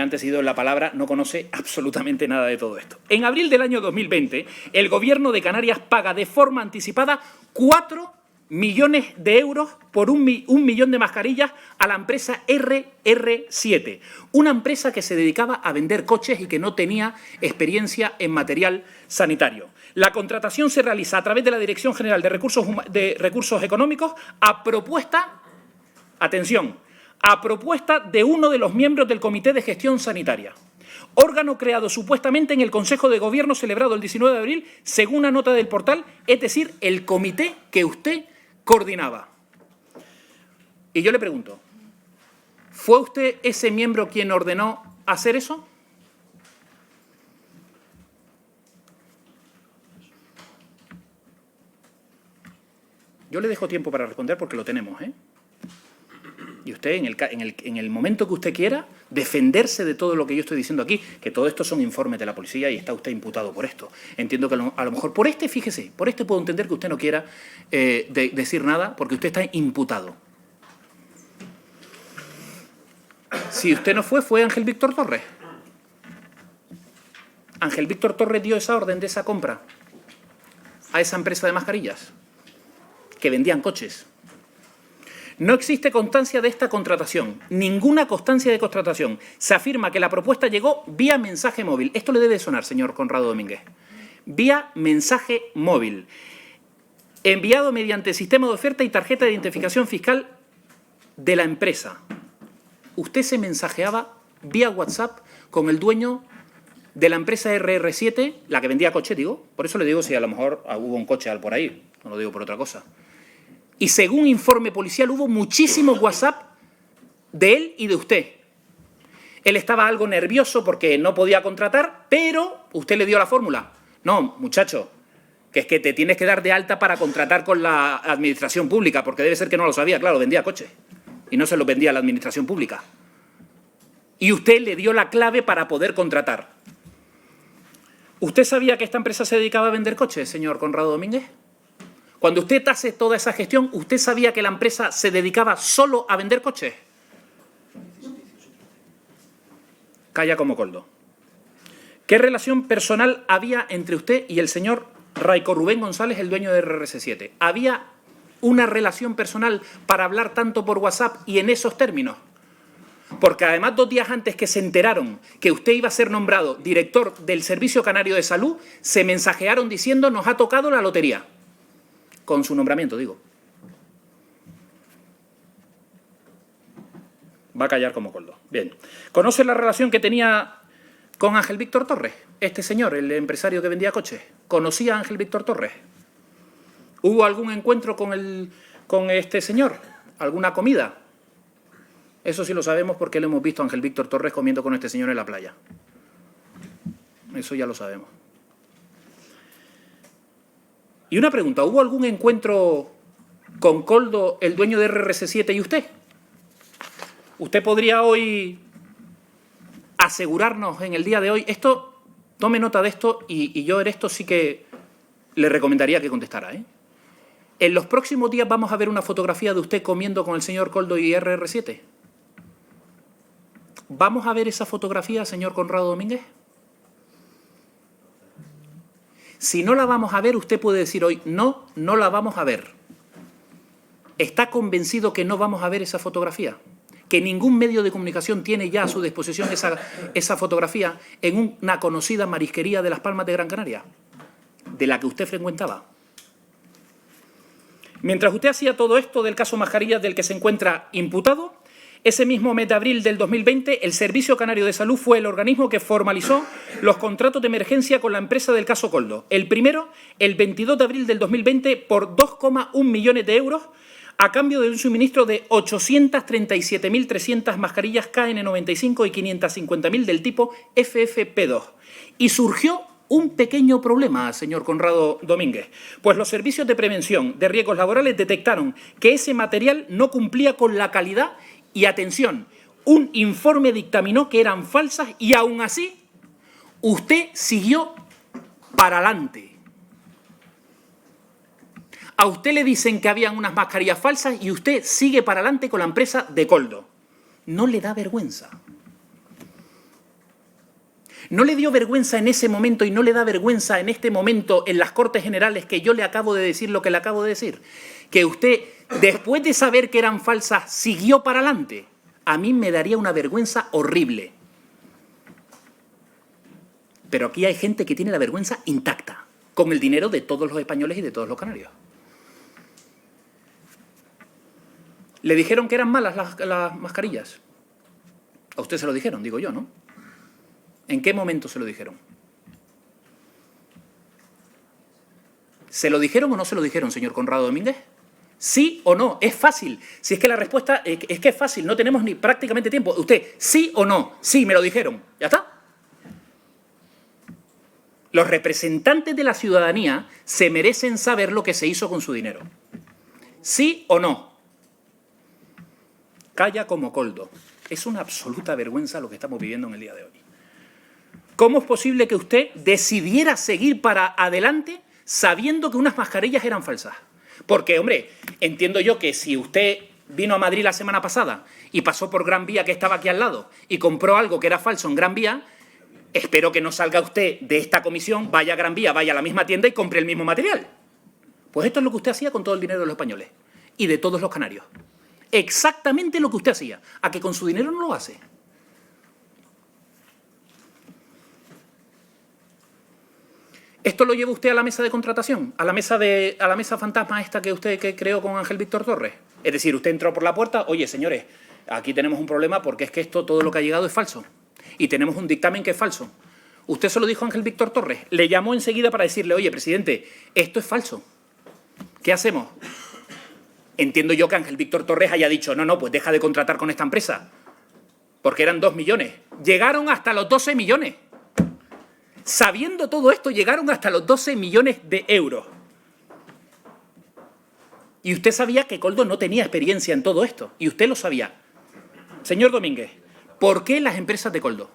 antecedido en la palabra no conoce absolutamente nada de todo esto. En abril del año 2020 el Gobierno de Canarias paga de forma anticipada 4 millones de euros por un millón de mascarillas a la empresa RR7, una empresa que se dedicaba a vender coches y que no tenía experiencia en material sanitario. La contratación se realiza a través de la Dirección General de Recursos Económicos a propuesta, atención, a propuesta de uno de los miembros del Comité de Gestión Sanitaria, órgano creado supuestamente en el Consejo de Gobierno celebrado el 19 de abril, según una nota del portal, es decir, el comité que usted coordinaba. Y yo le pregunto, ¿fue usted ese miembro quien ordenó hacer eso? Yo le dejo tiempo para responder porque lo tenemos, ¿eh? Y usted, en el momento que usted quiera, defenderse de todo lo que yo estoy diciendo aquí, que todo esto son informes de la policía y está usted imputado por esto. Entiendo que a lo mejor por este, fíjese, por este puedo entender que usted no quiera decir nada porque usted está imputado. Si usted no fue Ángel Víctor Torres. Ángel Víctor Torres dio esa orden de esa compra a esa empresa de mascarillas que vendían coches. No existe constancia de esta contratación, ninguna constancia de contratación. Se afirma que la propuesta llegó vía mensaje móvil. Esto le debe sonar, señor Conrado Domínguez. Vía mensaje móvil, enviado mediante sistema de oferta y tarjeta de identificación fiscal de la empresa. Usted se mensajeaba vía WhatsApp con el dueño de la empresa RR7, la que vendía coche, digo. Por eso le digo si a lo mejor hubo un coche por ahí, no lo digo por otra cosa. Y según informe policial hubo muchísimos WhatsApp de él y de usted. Él estaba algo nervioso porque no podía contratar, pero usted le dio la fórmula. No, muchacho, que es que te tienes que dar de alta para contratar con la administración pública, porque debe ser que no lo sabía, claro, vendía coches y no se lo vendía a la administración pública. Y usted le dio la clave para poder contratar. ¿Usted sabía que esta empresa se dedicaba a vender coches, señor Conrado Domínguez? Cuando usted hace toda esa gestión, ¿usted sabía que la empresa se dedicaba solo a vender coches? Calla como coldo. ¿Qué relación personal había entre usted y el señor Raico Rubén González, el dueño de RR7? ¿Había una relación personal para hablar tanto por WhatsApp y en esos términos? Porque además 2 días antes que se enteraron que usted iba a ser nombrado director del Servicio Canario de Salud, se mensajearon diciendo nos ha tocado la lotería. Con su nombramiento, digo. Va a callar como coldo. Bien. ¿Conoce la relación que tenía con Ángel Víctor Torres? Este señor, el empresario que vendía coches. ¿Conocía a Ángel Víctor Torres? ¿Hubo algún encuentro con este señor? ¿Alguna comida? Eso sí lo sabemos porque lo hemos visto a Ángel Víctor Torres comiendo con este señor en la playa. Eso ya lo sabemos. Y una pregunta, ¿hubo algún encuentro con Koldo, el dueño de RRC7, y usted? ¿Usted podría hoy asegurarnos en el día de hoy? Esto, tome nota de esto y yo en esto sí que le recomendaría que contestara, ¿eh? En los próximos días vamos a ver una fotografía de usted comiendo con el señor Koldo y RR7. ¿Vamos a ver esa fotografía, señor Conrado Domínguez? Si no la vamos a ver, usted puede decir hoy, no, no la vamos a ver. ¿Está convencido que no vamos a ver esa fotografía? ¿Que ningún medio de comunicación tiene ya a su disposición esa fotografía en una conocida marisquería de Las Palmas de Gran Canaria, de la que usted frecuentaba? Mientras usted hacía todo esto del caso Mascarillas, del que se encuentra imputado, ese mismo mes de abril del 2020, el Servicio Canario de Salud fue el organismo que formalizó los contratos de emergencia con la empresa del caso Koldo. El primero, el 22 de abril del 2020, por 2,1 millones de euros, a cambio de un suministro de 837.300 mascarillas KN95 y 550.000 del tipo FFP2. Y surgió un pequeño problema, señor Conrado Domínguez, pues los servicios de prevención de riesgos laborales detectaron que ese material no cumplía con la calidad y, atención, un informe dictaminó que eran falsas y aún así usted siguió para adelante. A usted le dicen que habían unas mascarillas falsas y usted sigue para adelante con la empresa de Koldo. ¿No le da vergüenza? ¿No le dio vergüenza en ese momento y no le da vergüenza en este momento en las Cortes Generales que yo le acabo de decir lo que le acabo de decir? Que usted, después de saber que eran falsas, siguió para adelante. A mí me daría una vergüenza horrible. Pero aquí hay gente que tiene la vergüenza intacta, con el dinero de todos los españoles y de todos los canarios. ¿Le dijeron que eran malas las mascarillas? A usted se lo dijeron, digo yo, ¿no? ¿En qué momento se lo dijeron? ¿Se lo dijeron o no se lo dijeron, señor Conrado Domínguez? ¿Sí o no? Es fácil. Si es que la respuesta es que es fácil, no tenemos ni prácticamente tiempo. Usted, ¿sí o no? Sí, me lo dijeron. ¿Ya está? Los representantes de la ciudadanía se merecen saber lo que se hizo con su dinero. ¿Sí o no? Calla como Koldo. Es una absoluta vergüenza lo que estamos viviendo en el día de hoy. ¿Cómo es posible que usted decidiera seguir para adelante sabiendo que unas mascarillas eran falsas? Porque, hombre, entiendo yo que si usted vino a Madrid la semana pasada y pasó por Gran Vía, que estaba aquí al lado, y compró algo que era falso en Gran Vía, espero que no salga usted de esta comisión, vaya a Gran Vía, vaya a la misma tienda y compre el mismo material. Pues esto es lo que usted hacía con todo el dinero de los españoles y de todos los canarios. Exactamente lo que usted hacía. ¿A que con su dinero no lo hace? ¿Esto lo lleva usted a la mesa de contratación? ¿A la mesa fantasma esta que usted creó con Ángel Víctor Torres? Es decir, usted entró por la puerta, oye, señores, aquí tenemos un problema porque es que todo lo que ha llegado es falso. Y tenemos un dictamen que es falso. Usted se lo dijo a Ángel Víctor Torres. Le llamó enseguida para decirle, oye, presidente, esto es falso. ¿Qué hacemos? Entiendo yo que Ángel Víctor Torres haya dicho, no, pues deja de contratar con esta empresa. Porque eran 2 millones. Llegaron hasta los 12 millones. Sabiendo todo esto, llegaron hasta los 12 millones de euros. Y usted sabía que Koldo no tenía experiencia en todo esto. Y usted lo sabía. Señor Domínguez, ¿por qué las empresas de Koldo?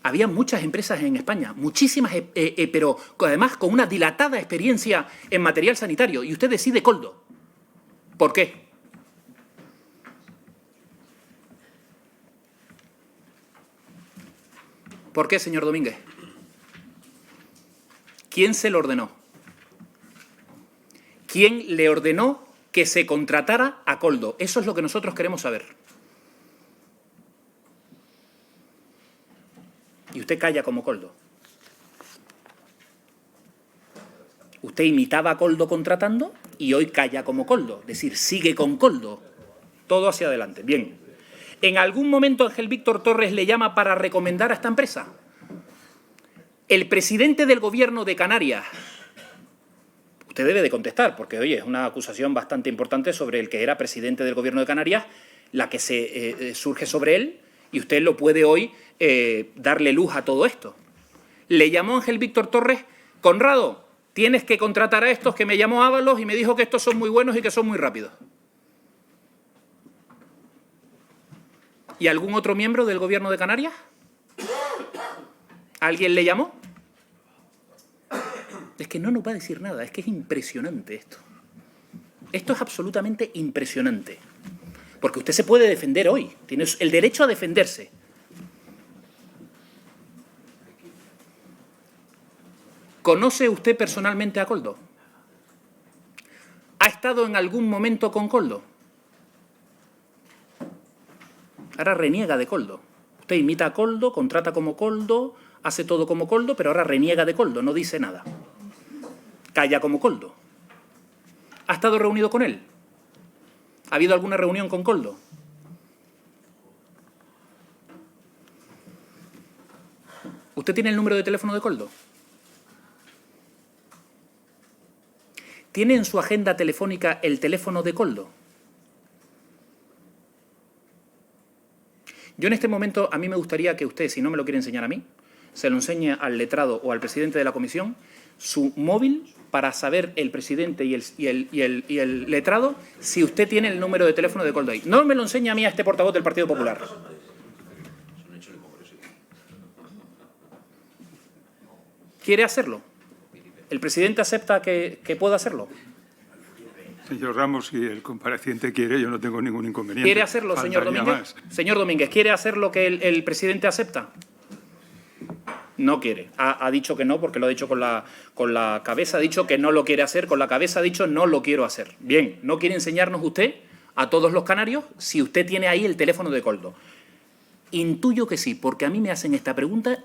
Había muchas empresas en España, muchísimas, pero además con una dilatada experiencia en material sanitario. Y usted decide Koldo. ¿Por qué? ¿Por qué, señor Domínguez? ¿Quién se lo ordenó? ¿Quién le ordenó que se contratara a Koldo? Eso es lo que nosotros queremos saber. Y usted calla como Koldo. Usted imitaba a Koldo contratando y hoy calla como Koldo. Es decir, sigue con Koldo. Todo hacia adelante. Bien. ¿En algún momento Ángel Víctor Torres le llama para recomendar a esta empresa? El presidente del Gobierno de Canarias. Usted debe de contestar, porque, oye, es una acusación bastante importante sobre el que era presidente del Gobierno de Canarias, la que se surge sobre él, y usted lo puede hoy darle luz a todo esto. Le llamó Ángel Víctor Torres: Conrado, tienes que contratar a estos, que me llamó Ábalos y me dijo que estos son muy buenos y que son muy rápidos. ¿Y algún otro miembro del Gobierno de Canarias? ¿Alguien le llamó? Es que no nos va a decir nada, es que es impresionante esto. Esto es absolutamente impresionante. Porque usted se puede defender hoy, tiene el derecho a defenderse. ¿Conoce usted personalmente a Koldo? ¿Ha estado en algún momento con Koldo? Ahora reniega de Koldo. Usted imita a Koldo, contrata como Koldo, hace todo como Koldo, pero ahora reniega de Koldo, no dice nada. Calla como Koldo. ¿Ha estado reunido con él? ¿Ha habido alguna reunión con Koldo? ¿Usted tiene el número de teléfono de Koldo? ¿Tiene en su agenda telefónica el teléfono de Koldo? Yo en este momento, a mí me gustaría que usted, si no me lo quiere enseñar a mí, se lo enseñe al letrado o al presidente de la comisión, su móvil, para saber el presidente y el letrado si usted tiene el número de teléfono de Koldo ahí. No me lo enseñe a mí, a este portavoz del Partido Popular. ¿Quiere hacerlo? ¿El presidente acepta que pueda hacerlo? Señor Ramos, si el compareciente quiere, yo no tengo ningún inconveniente. ¿Quiere hacerlo, señor Domínguez? Señor Domínguez, ¿quiere hacer lo que el presidente acepta? No quiere. Ha dicho que no, porque lo ha dicho con la cabeza, ha dicho que no lo quiere hacer, con la cabeza ha dicho no lo quiero hacer. Bien, ¿no quiere enseñarnos usted a todos los canarios si usted tiene ahí el teléfono de Koldo? Intuyo que sí, porque a mí me hacen esta pregunta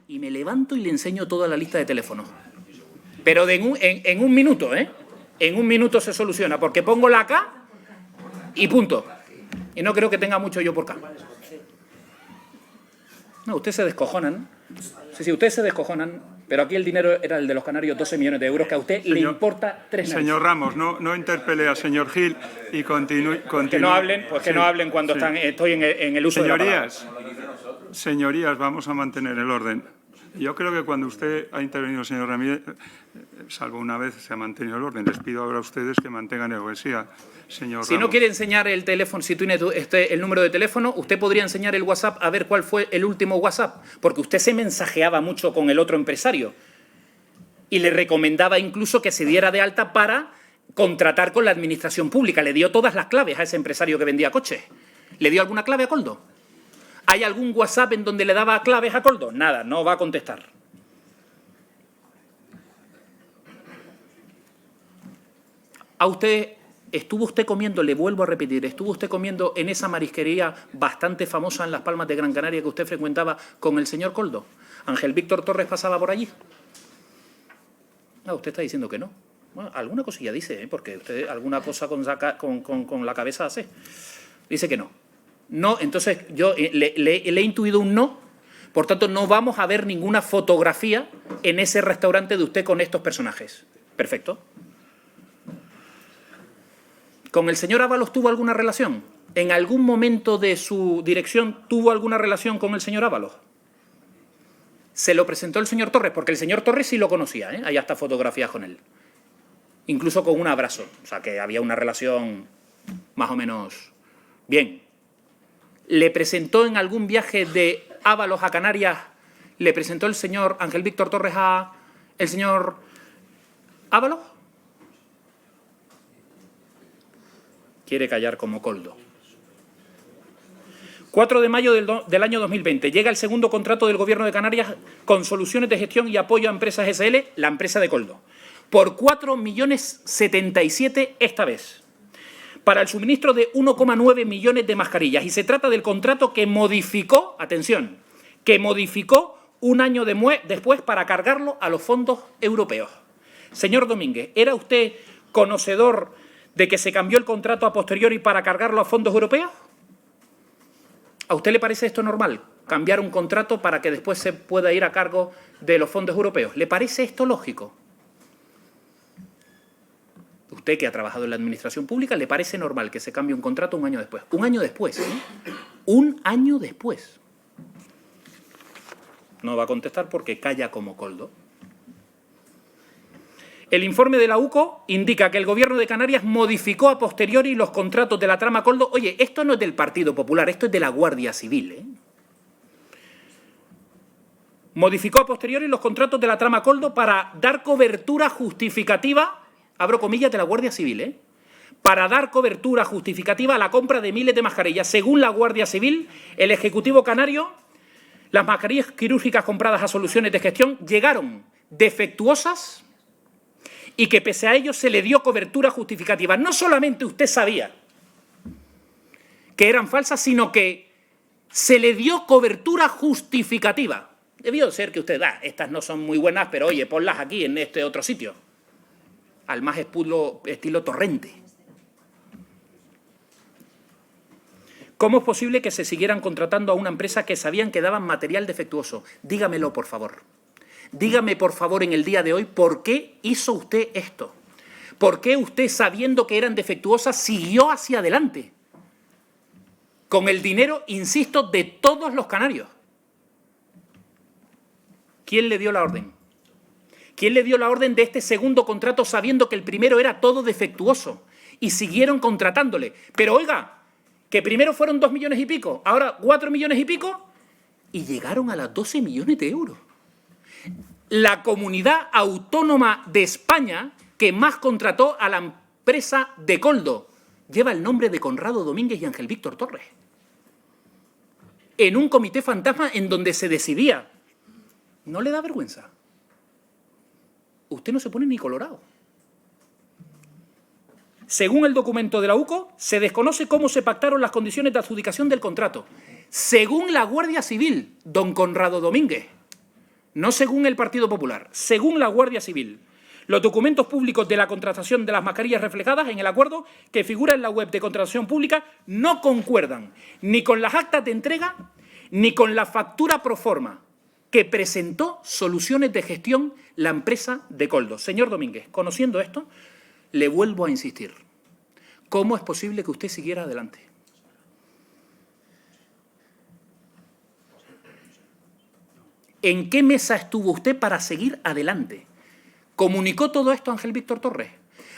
y me levanto y le enseño toda la lista de teléfonos. Pero en un minuto, ¿eh? En un minuto se soluciona, porque pongo la K y punto. Y no creo que tenga mucho yo por K. No, ustedes se descojonan. Sí, ustedes se descojonan, pero aquí el dinero era el de los canarios, 12 millones de euros, que a usted le importa 3 millones. Señor Ramos, no interpele al señor Gil y continúe. Que no hablen, pues que no hablen cuando estoy en el uso de la palabra. Señorías, vamos a mantener el orden. Yo creo que cuando usted ha intervenido, señor Ramírez, salvo una vez, se ha mantenido el orden. Les pido ahora a ustedes que mantengan el orden. Señor Si Ramos. no quiere enseñar el teléfono, si tiene el número de teléfono, usted podría enseñar el WhatsApp a ver cuál fue el último WhatsApp, porque usted se mensajeaba mucho con el otro empresario y le recomendaba incluso que se diera de alta para contratar con la administración pública. Le dio todas las claves a ese empresario que vendía coches. ¿Le dio alguna clave a Koldo? ¿Hay algún WhatsApp en donde le daba claves a Koldo? Nada, no va a contestar. ¿Estuvo usted comiendo, le vuelvo a repetir, estuvo usted comiendo en esa marisquería bastante famosa en Las Palmas de Gran Canaria que usted frecuentaba con el señor Koldo? ¿Ángel Víctor Torres pasaba por allí? No, usted está diciendo que no. Bueno, alguna cosilla dice, porque usted alguna cosa con la cabeza hace. Dice que no. No, entonces yo le he intuido un no, por tanto no vamos a ver ninguna fotografía en ese restaurante de usted con estos personajes. Perfecto. ¿Con el señor Ábalos tuvo alguna relación? ¿En algún momento de su dirección tuvo alguna relación con el señor Ábalos? Se lo presentó el señor Torres, porque el señor Torres sí lo conocía, ¿eh? Hay hasta fotografías con él. Incluso con un abrazo, o sea que había una relación más o menos bien. ¿Le presentó en algún viaje de Ábalos a Canarias, le presentó el señor Ángel Víctor Torres a el señor Ábalos? Quiere callar como Koldo. 4 de mayo del año 2020. Llega el segundo contrato del Gobierno de Canarias con soluciones de gestión y apoyo a empresas SL, la empresa de Koldo, por 4.077.000 esta vez, para el suministro de 1,9 millones de mascarillas. Y se trata del contrato que modificó, atención, que modificó un año después para cargarlo a los fondos europeos. Señor Domínguez, ¿era usted conocedor de que se cambió el contrato a posteriori para cargarlo a fondos europeos? ¿A usted le parece esto normal? Cambiar un contrato para que después se pueda ir a cargo de los fondos europeos. ¿Le parece esto lógico? Usted, que ha trabajado en la administración pública, ¿le parece normal que se cambie un contrato un año después? Un año después, ¿eh? Un año después. No va a contestar porque calla como coldo. El informe de la UCO indica que el Gobierno de Canarias modificó a posteriori los contratos de la trama Coldo. Oye, esto no es del Partido Popular, esto es de la Guardia Civil, ¿eh? Modificó a posteriori los contratos de la trama Coldo para dar cobertura justificativa, abro comillas, de la Guardia Civil, ¿eh? Para dar cobertura justificativa a la compra de miles de mascarillas. Según la Guardia Civil, el Ejecutivo Canario, las mascarillas quirúrgicas compradas a Soluciones de Gestión llegaron defectuosas y que pese a ello se le dio cobertura justificativa. No solamente usted sabía que eran falsas, sino que se le dio cobertura justificativa. Debió ser que usted, estas no son muy buenas, pero oye, ponlas aquí en este otro sitio. Al más estilo Torrente. ¿Cómo es posible que se siguieran contratando a una empresa que sabían que daban material defectuoso? Dígamelo, por favor. Dígame, por favor, en el día de hoy, ¿por qué hizo usted esto? ¿Por qué usted, sabiendo que eran defectuosas, siguió hacia adelante? Con el dinero, insisto, de todos los canarios. ¿Quién le dio la orden? ¿Quién le dio la orden de este segundo contrato sabiendo que el primero era todo defectuoso? Y siguieron contratándole. Pero oiga, que primero fueron 2 millones y pico, ahora 4 millones y pico, y llegaron a las 12 millones de euros. La comunidad autónoma de España que más contrató a la empresa de Coldo lleva el nombre de Conrado Domínguez y Ángel Víctor Torres. En un comité fantasma en donde se decidía. ¿No le da vergüenza? Usted no se pone ni colorado. Según el documento de la UCO, se desconoce cómo se pactaron las condiciones de adjudicación del contrato. Según la Guardia Civil, don Conrado Domínguez, no según el Partido Popular, según la Guardia Civil, los documentos públicos de la contratación de las mascarillas reflejadas en el acuerdo que figura en la web de contratación pública no concuerdan ni con las actas de entrega ni con la factura pro forma que presentó Soluciones de Gestión la empresa de Coldo. Señor Domínguez, conociendo esto, le vuelvo a insistir. ¿Cómo es posible que usted siguiera adelante? ¿En qué mesa estuvo usted para seguir adelante? ¿Comunicó todo esto a Ángel Víctor Torres?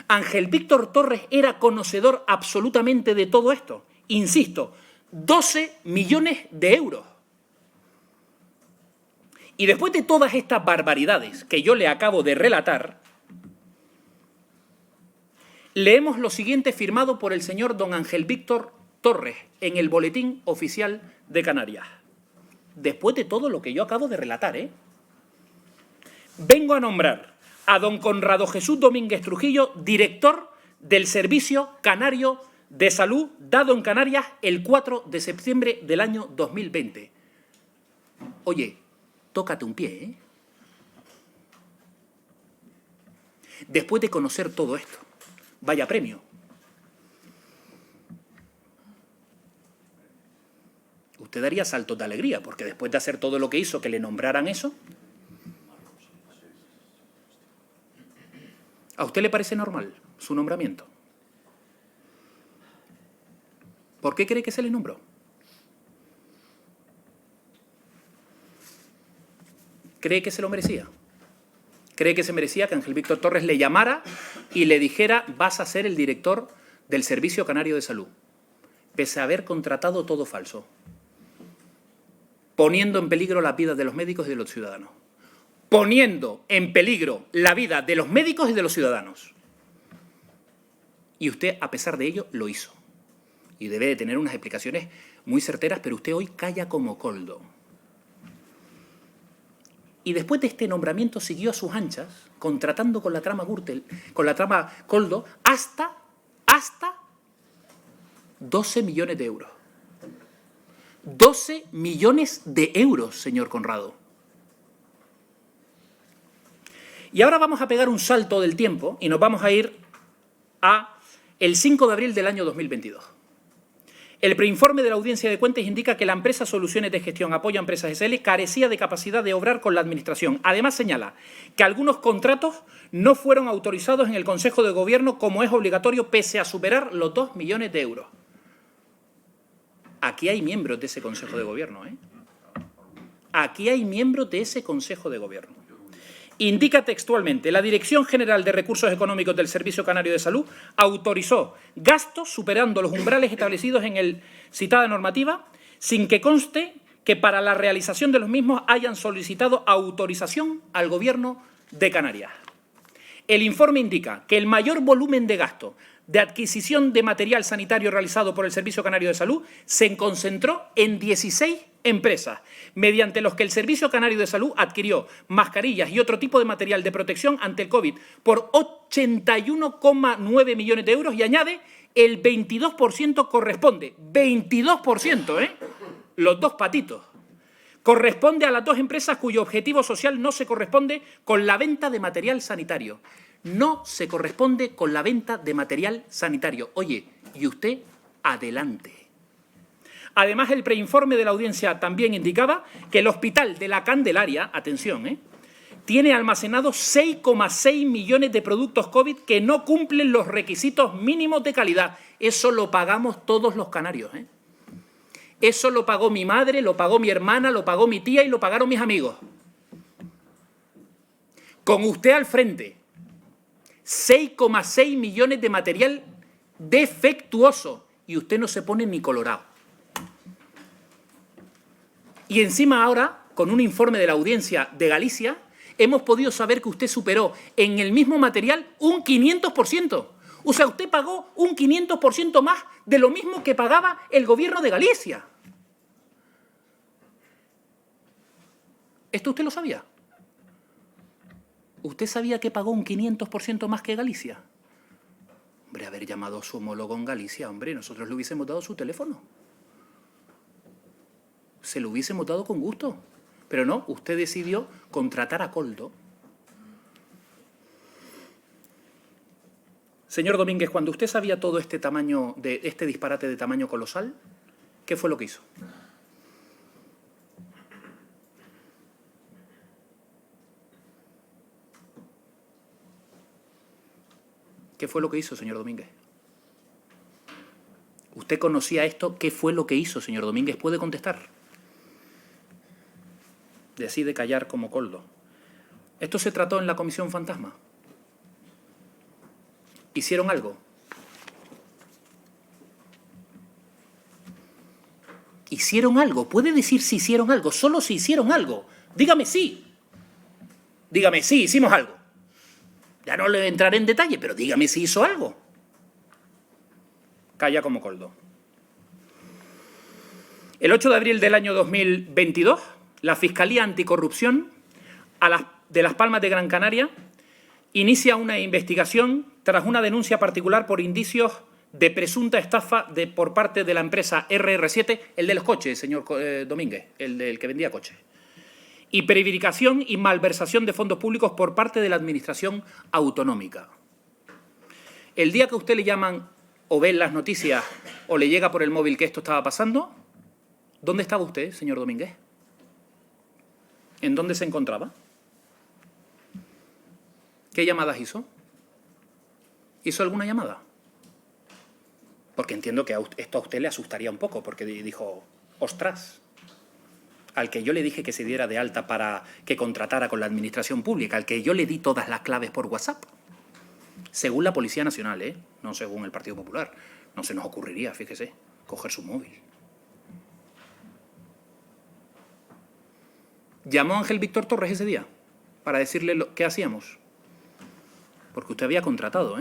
Ángel Víctor Torres era conocedor absolutamente de todo esto. Insisto, 12 millones de euros. Y después de todas estas barbaridades que yo le acabo de relatar, leemos lo siguiente firmado por el señor don Ángel Víctor Torres en el Boletín Oficial de Canarias. Después de todo lo que yo acabo de relatar, vengo a nombrar a don Conrado Jesús Domínguez Trujillo, director del Servicio Canario de Salud, dado en Canarias el 4 de septiembre del año 2020. Oye, tócate un pie, ¿eh? Después de conocer todo esto, vaya premio. Usted daría saltos de alegría, porque después de hacer todo lo que hizo, que le nombraran eso, ¿a usted le parece normal su nombramiento? ¿Por qué cree que se le nombró? ¿Cree que se lo merecía? ¿Cree que se merecía que Ángel Víctor Torres le llamara y le dijera vas a ser el director del Servicio Canario de Salud, pese a haber contratado todo falso, poniendo en peligro la vida de los médicos y de los ciudadanos? Poniendo en peligro la vida de los médicos y de los ciudadanos. Y usted, a pesar de ello, lo hizo. Y debe de tener unas explicaciones muy certeras, pero usted hoy calla como coldo. Y después de este nombramiento siguió a sus anchas, contratando con la trama Gürtel, con la trama Coldo, hasta 12 millones de euros. 12 millones de euros, señor Conrado. Y ahora vamos a pegar un salto del tiempo y nos vamos a ir a el 5 de abril del año 2022. El preinforme de la Audiencia de Cuentas indica que la empresa Soluciones de Gestión Apoyo a Empresas SL carecía de capacidad de obrar con la Administración. Además señala que algunos contratos no fueron autorizados en el Consejo de Gobierno como es obligatorio pese a superar los 2 millones de euros. Aquí hay miembros de ese Consejo de Gobierno, ¿eh? Aquí hay miembros de ese Consejo de Gobierno. Indica textualmente, la Dirección General de Recursos Económicos del Servicio Canario de Salud autorizó gastos superando los umbrales establecidos en la citada normativa sin que conste que para la realización de los mismos hayan solicitado autorización al Gobierno de Canarias. El informe indica que el mayor volumen de gasto de adquisición de material sanitario realizado por el Servicio Canario de Salud se concentró en 16 empresas, mediante los que el Servicio Canario de Salud adquirió mascarillas y otro tipo de material de protección ante el COVID por 81,9 millones de euros y añade el 22% corresponde, 22%, los dos patitos, corresponde a las dos empresas cuyo objetivo social no se corresponde con la venta de material sanitario. No se corresponde con la venta de material sanitario. Oye, y usted, adelante. Además, el preinforme de la audiencia también indicaba que el Hospital de la Candelaria, atención, tiene almacenados 6,6 millones de productos COVID que no cumplen los requisitos mínimos de calidad. Eso lo pagamos todos los canarios, Eso lo pagó mi madre, lo pagó mi hermana, lo pagó mi tía y lo pagaron mis amigos. Con usted al frente, 6,6 millones de material defectuoso y usted no se pone ni colorado. Y encima ahora, con un informe de la Audiencia de Galicia, hemos podido saber que usted superó en el mismo material un 500%. O sea, usted pagó un 500% más de lo mismo que pagaba el Gobierno de Galicia. ¿Esto usted lo sabía? ¿Usted sabía que pagó un 500% más que Galicia? Hombre, haber llamado a su homólogo en Galicia, hombre, nosotros le hubiésemos dado su teléfono. Se lo hubiésemos dado con gusto. Pero no, usted decidió contratar a Coldo. Señor Domínguez, cuando usted sabía todo este disparate de tamaño colosal, ¿qué fue lo que hizo? ¿Qué fue lo que hizo, señor Domínguez? ¿Usted conocía esto? ¿Qué fue lo que hizo, señor Domínguez? ¿Puede contestar? Decide callar como Coldo. ¿Esto se trató en la Comisión Fantasma? ¿Hicieron algo? ¿Hicieron algo? ¿Puede decir si hicieron algo? Solo si hicieron algo. Dígame sí. Dígame sí, hicimos algo. Ya no le entraré en detalle, pero dígame si hizo algo. Calla como Coldo. El 8 de abril del año 2022, la Fiscalía Anticorrupción de Las Palmas de Gran Canaria inicia una investigación tras una denuncia particular por indicios de presunta estafa por parte de la empresa RR7, el de los coches, señor Domínguez, el del que vendía coches, y prevaricación y malversación de fondos públicos por parte de la Administración Autonómica. El día que a usted le llaman o ve en las noticias o le llega por el móvil que esto estaba pasando, ¿dónde estaba usted, señor Domínguez? ¿En dónde se encontraba? ¿Qué llamadas hizo? ¿Hizo alguna llamada? Porque entiendo que esto a usted le asustaría un poco, porque dijo, ostras, al que yo le dije que se diera de alta para que contratara con la Administración Pública, al que yo le di todas las claves por WhatsApp, según la Policía Nacional, no según el Partido Popular. No se nos ocurriría, fíjese, coger su móvil. Llamó a Ángel Víctor Torres ese día para decirle qué hacíamos. Porque usted había contratado,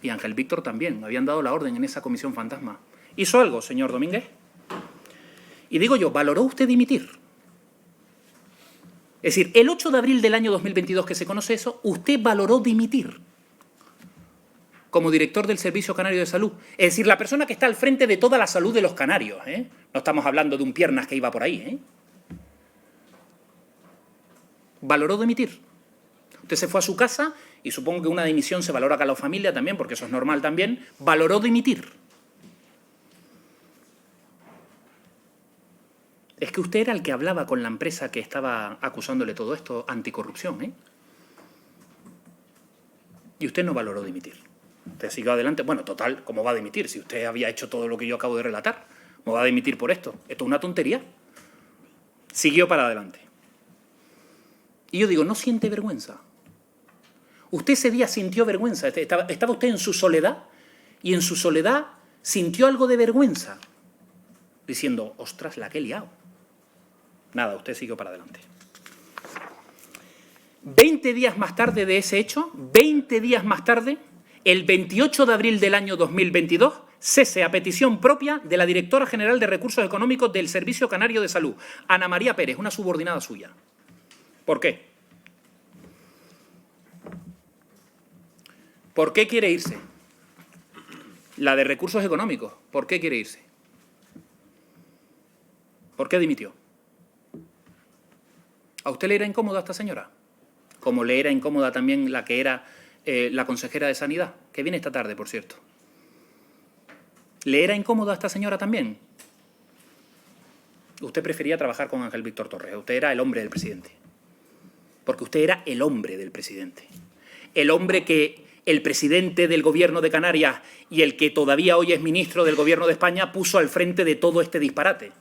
y Ángel Víctor también. Habían dado la orden en esa comisión fantasma. ¿Hizo algo, señor Domínguez? Y digo yo, ¿valoró usted dimitir? Es decir, el 8 de abril del año 2022 que se conoce eso, usted valoró dimitir como director del Servicio Canario de Salud. Es decir, la persona que está al frente de toda la salud de los canarios. No estamos hablando de un piernas que iba por ahí. ¿Valoró dimitir? Usted se fue a su casa y supongo que una dimisión se valora acá a la familia también, porque eso es normal también. Valoró dimitir. Es que usted era el que hablaba con la empresa que estaba acusándole todo esto, anticorrupción, ¿eh? Y usted no valoró dimitir. Usted siguió adelante. Bueno, total, ¿cómo va a dimitir? Si usted había hecho todo lo que yo acabo de relatar, ¿cómo va a dimitir por esto? Esto es una tontería. Siguió para adelante. Y yo digo, ¿no siente vergüenza? Usted ese día sintió vergüenza. Estaba usted en su soledad y en su soledad sintió algo de vergüenza, diciendo, ostras, la que he liado. Nada, usted siguió para adelante. 20 días más tarde de ese hecho, 20 días más tarde, el 28 de abril del año 2022, cese a petición propia de la directora general de Recursos Económicos del Servicio Canario de Salud, Ana María Pérez, una subordinada suya. ¿Por qué? ¿Por qué quiere irse? La de Recursos Económicos, ¿por qué quiere irse? ¿Por qué dimitió? ¿A usted le era incómoda esta señora? Como le era incómoda también la que era la consejera de Sanidad, que viene esta tarde, por cierto. ¿Le era incómoda a esta señora también? Usted prefería trabajar con Ángel Víctor Torres. Usted era el hombre del presidente. Porque usted era el hombre del presidente. El hombre que el presidente del Gobierno de Canarias y el que todavía hoy es ministro del Gobierno de España puso al frente de todo este disparate.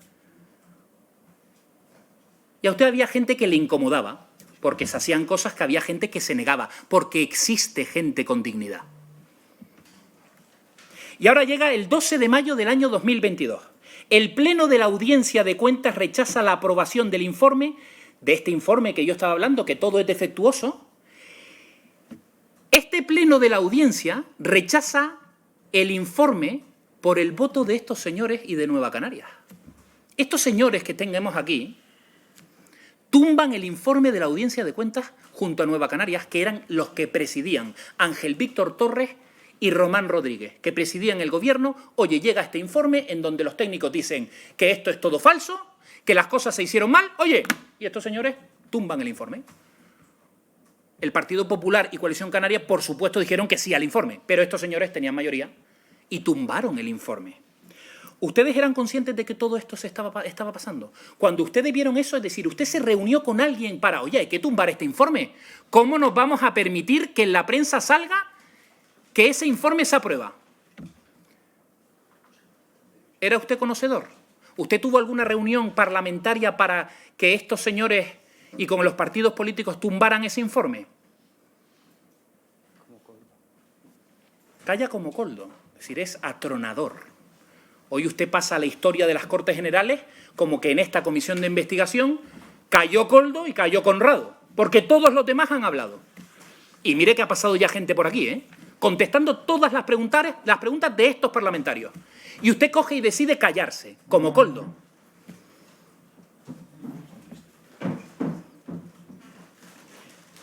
Y a usted había gente que le incomodaba, porque se hacían cosas que había gente que se negaba, porque existe gente con dignidad. Y ahora llega el 12 de mayo del año 2022. El Pleno de la Audiencia de Cuentas rechaza la aprobación del informe, de este informe que yo estaba hablando, que todo es defectuoso. Este Pleno de la Audiencia rechaza el informe por el voto de estos señores y de Nueva Canarias. Estos señores que tengamos aquí tumban el informe de la Audiencia de Cuentas junto a Nueva Canarias, que eran los que presidían Ángel Víctor Torres y Román Rodríguez, que presidían el gobierno. Oye, llega este informe en donde los técnicos dicen que esto es todo falso, que las cosas se hicieron mal. Oye, y estos señores tumban el informe. El Partido Popular y Coalición Canaria, por supuesto, dijeron que sí al informe, pero estos señores tenían mayoría y tumbaron el informe. ¿Ustedes eran conscientes de que todo esto se estaba pasando? Cuando ustedes vieron eso, es decir, usted se reunió con alguien para, oye, hay que tumbar este informe. ¿Cómo nos vamos a permitir que en la prensa salga que ese informe se aprueba? ¿Era usted conocedor? ¿Usted tuvo alguna reunión parlamentaria para que estos señores y con los partidos políticos tumbaran ese informe? Calla como coldo, es decir, es atronador. Hoy usted pasa a la historia de las Cortes Generales como que en esta comisión de investigación cayó Coldo y cayó Conrado, porque todos los demás han hablado. Y mire que ha pasado ya gente por aquí, contestando todas las preguntas de estos parlamentarios. Y usted coge y decide callarse, como Coldo.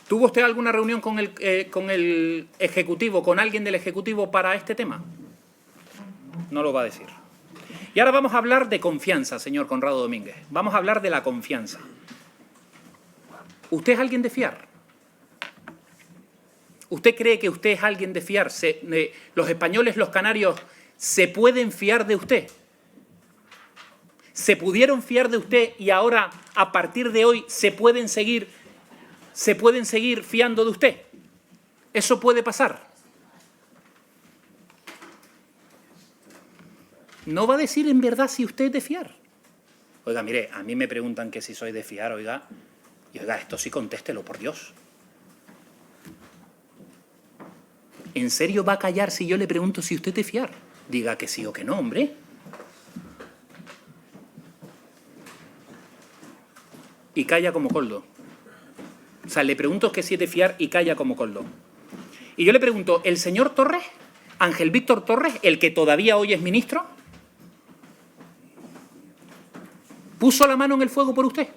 ¿Tuvo usted alguna reunión con el Ejecutivo, con alguien del Ejecutivo para este tema? No lo va a decir. Y ahora vamos a hablar de confianza, señor Conrado Domínguez. Vamos a hablar de la confianza. ¿Usted es alguien de fiar? ¿Usted cree que usted es alguien de fiar? ¿Los españoles, los canarios, se pueden fiar de usted? ¿Se pudieron fiar de usted y ahora, a partir de hoy, se pueden seguir fiando de usted? ¿Eso puede pasar? ¿No va a decir en verdad si usted es de fiar? Oiga, mire, a mí me preguntan que si soy de fiar, oiga, y oiga, esto sí contéstelo, por Dios. ¿En serio va a callar si yo le pregunto si usted es de fiar? Diga que sí o que no, hombre. Y calla como coldo. O sea, le pregunto que si es de fiar y calla como coldo. Y yo le pregunto, ¿el señor Torres, Ángel Víctor Torres, el que todavía hoy es ministro, puso la mano en el fuego por usted?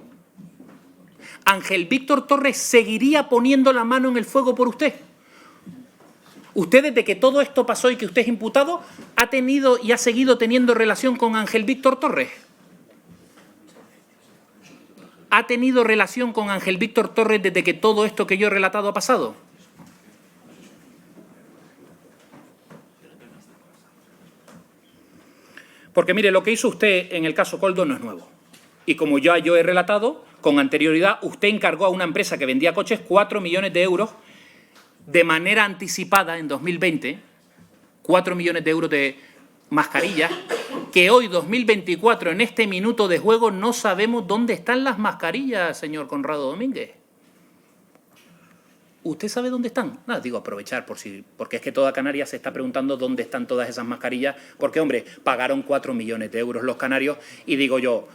¿Ángel Víctor Torres seguiría poniendo la mano en el fuego por usted? Usted, desde que todo esto pasó y que usted es imputado, ha tenido y ha seguido teniendo relación con Ángel Víctor Torres. ¿Ha tenido relación con Ángel Víctor Torres desde que todo esto que yo he relatado ha pasado? Porque mire, lo que hizo usted en el caso Koldo no es nuevo. Y como ya yo he relatado, con anterioridad usted encargó a una empresa que vendía coches 4 millones de euros de manera anticipada en 2020, 4 millones de euros de mascarillas, que hoy, 2024, en este minuto de juego, no sabemos dónde están las mascarillas, señor Conrado Domínguez. ¿Usted sabe dónde están? Nada, digo aprovechar porque es que toda Canarias se está preguntando dónde están todas esas mascarillas, porque, hombre, pagaron 4 millones de euros los canarios y digo yo,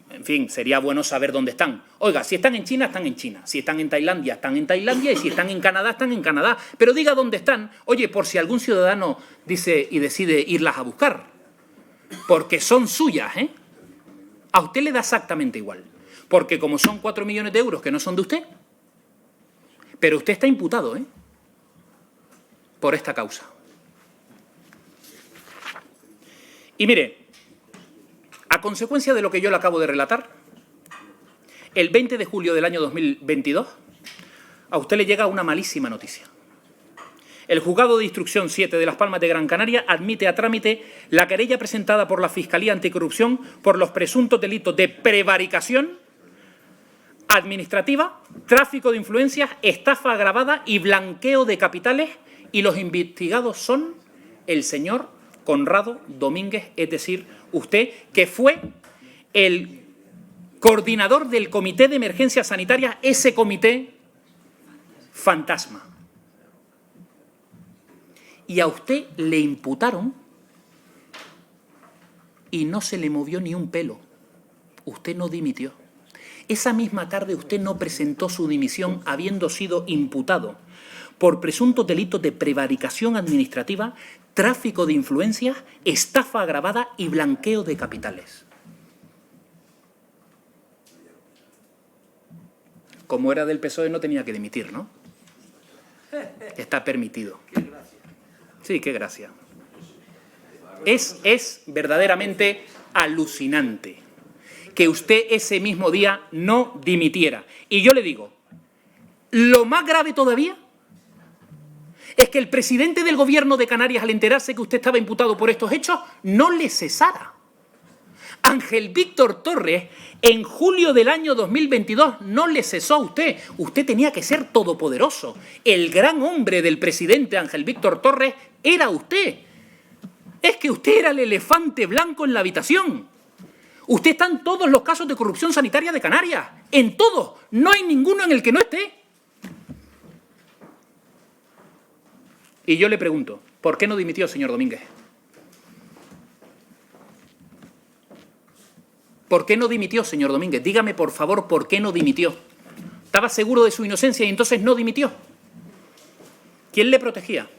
en fin, sería bueno saber dónde están. Oiga, si están en China, están en China. Si están en Tailandia, están en Tailandia. Y si están en Canadá, están en Canadá. Pero diga dónde están, oye, por si algún ciudadano dice y decide irlas a buscar. Porque son suyas, ¿eh? A usted le da exactamente igual. Porque como son 4 millones de euros que no son de usted, pero usted está imputado, ¿eh?, por esta causa. Y mire, a consecuencia de lo que yo le acabo de relatar, el 20 de julio del año 2022, a usted le llega una malísima noticia. El Juzgado de Instrucción 7 de Las Palmas de Gran Canaria admite a trámite la querella presentada por la Fiscalía Anticorrupción por los presuntos delitos de prevaricación administrativa, tráfico de influencias, estafa agravada y blanqueo de capitales, y los investigados son el señor Conrado Domínguez, es decir, usted, que fue el coordinador del Comité de Emergencias Sanitarias, ese comité fantasma. Y a usted le imputaron y no se le movió ni un pelo. Usted no dimitió. Esa misma tarde usted no presentó su dimisión habiendo sido imputado por presuntos delitos de prevaricación administrativa, tráfico de influencias, estafa agravada y blanqueo de capitales. Como era del PSOE no tenía que dimitir, ¿no? Está permitido. Sí, qué gracia. Es verdaderamente alucinante que usted ese mismo día no dimitiera. Y yo le digo, lo más grave todavía es que el presidente del Gobierno de Canarias, al enterarse que usted estaba imputado por estos hechos, no le cesara. Ángel Víctor Torres, en julio del año 2022, no le cesó a usted. Usted tenía que ser todopoderoso. El gran hombre del presidente Ángel Víctor Torres era usted. Es que usted era el elefante blanco en la habitación. Usted está en todos los casos de corrupción sanitaria de Canarias. En todos. No hay ninguno en el que no esté. Y yo le pregunto, ¿por qué no dimitió, señor Domínguez? ¿Por qué no dimitió, señor Domínguez? Dígame, por favor, ¿por qué no dimitió? ¿Estaba seguro de su inocencia y entonces no dimitió? ¿Quién le protegía?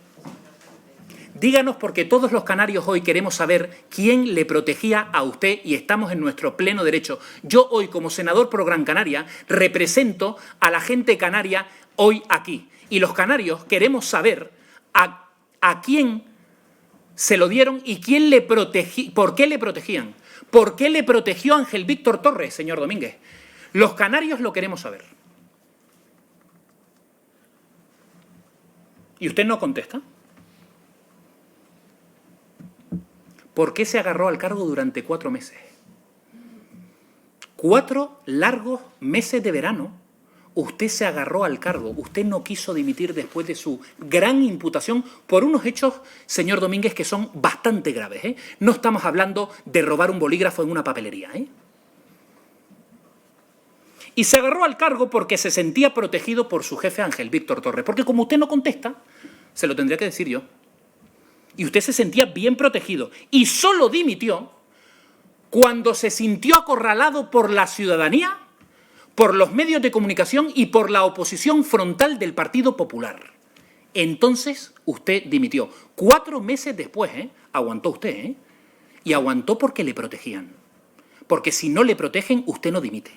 Díganos, porque todos los canarios hoy queremos saber quién le protegía a usted y estamos en nuestro pleno derecho. Yo hoy, como senador por Gran Canaria, represento a la gente canaria hoy aquí. Y los canarios queremos saber a quién se lo dieron y quién le por qué le protegían. ¿Por qué le protegió Ángel Víctor Torres, señor Domínguez? Los canarios lo queremos saber. ¿Y usted no contesta? ¿Por qué se agarró al cargo durante 4 meses? 4 largos meses de verano. Usted se agarró al cargo. Usted no quiso dimitir después de su gran imputación por unos hechos, señor Domínguez, que son bastante graves, ¿eh? No estamos hablando de robar un bolígrafo en una papelería, ¿eh? Y se agarró al cargo porque se sentía protegido por su jefe Ángel Víctor Torres. Porque como usted no contesta, se lo tendría que decir yo. Y usted se sentía bien protegido. Y solo dimitió cuando se sintió acorralado por la ciudadanía, por los medios de comunicación y por la oposición frontal del Partido Popular. Entonces usted dimitió. 4 meses después, aguantó usted, y aguantó porque le protegían. Porque si no le protegen, usted no dimite.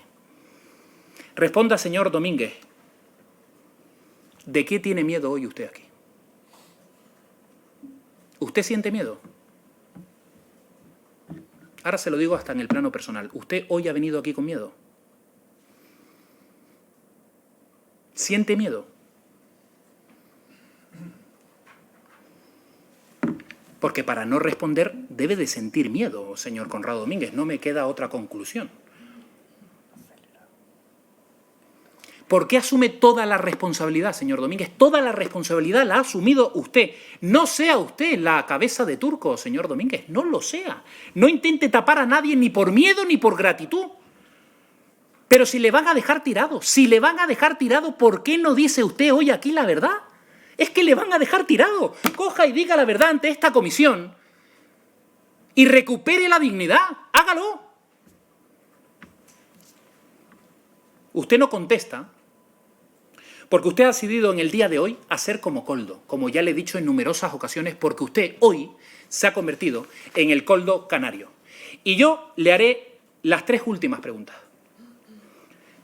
Responda, señor Domínguez, ¿de qué tiene miedo hoy usted aquí? ¿Usted siente miedo? Ahora se lo digo hasta en el plano personal. ¿Usted hoy ha venido aquí con miedo? ¿Siente miedo? Porque para no responder debe de sentir miedo, señor Conrado Domínguez. No me queda otra conclusión. ¿Por qué asume toda la responsabilidad, señor Domínguez? Toda la responsabilidad la ha asumido usted. No sea usted la cabeza de turco, señor Domínguez. No lo sea. No intente tapar a nadie ni por miedo ni por gratitud. Pero si le van a dejar tirado, ¿por qué no dice usted hoy aquí la verdad? Es que le van a dejar tirado. Coja y diga la verdad ante esta comisión y recupere la dignidad. Hágalo. Usted no contesta porque usted ha decidido en el día de hoy hacer como Koldo, como ya le he dicho en numerosas ocasiones, porque usted hoy se ha convertido en el Koldo canario. Y yo le haré las 3 últimas preguntas.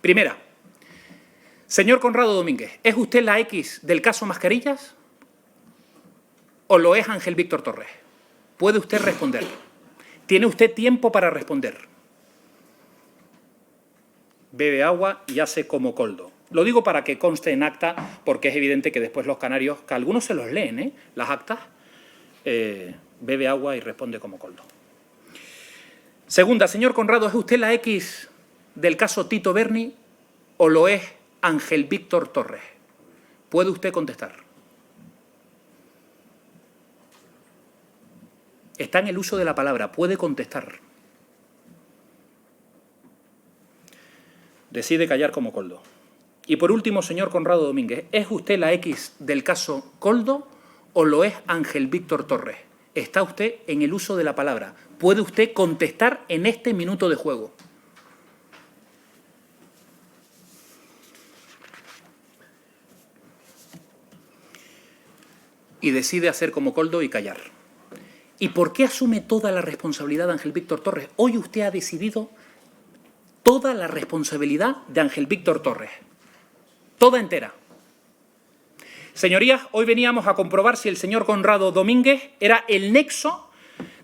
Primera, señor Conrado Domínguez, ¿es usted la X del caso Mascarillas o lo es Ángel Víctor Torres? ¿Puede usted responder? Tiene usted tiempo para responder. Bebe agua y hace como Koldo. Lo digo para que conste en acta, porque es evidente que después los canarios, que algunos se los leen, las actas, bebe agua y responde como Koldo. Segunda, señor Conrado, ¿es usted la X del caso Tito Berni o lo es Ángel Víctor Torres? ¿Puede usted contestar? Está en el uso de la palabra, puede contestar. Decide callar como Koldo. Y por último, señor Conrado Domínguez, ¿es usted la X del caso Koldo o lo es Ángel Víctor Torres? Está usted en el uso de la palabra. Puede usted contestar en este minuto de juego. Y decide hacer como Koldo y callar. ¿Y por qué asume toda la responsabilidad Ángel Víctor Torres? Hoy usted ha decidido toda la responsabilidad de Ángel Víctor Torres. Toda entera. Señorías, hoy veníamos a comprobar si el señor Conrado Domínguez era el nexo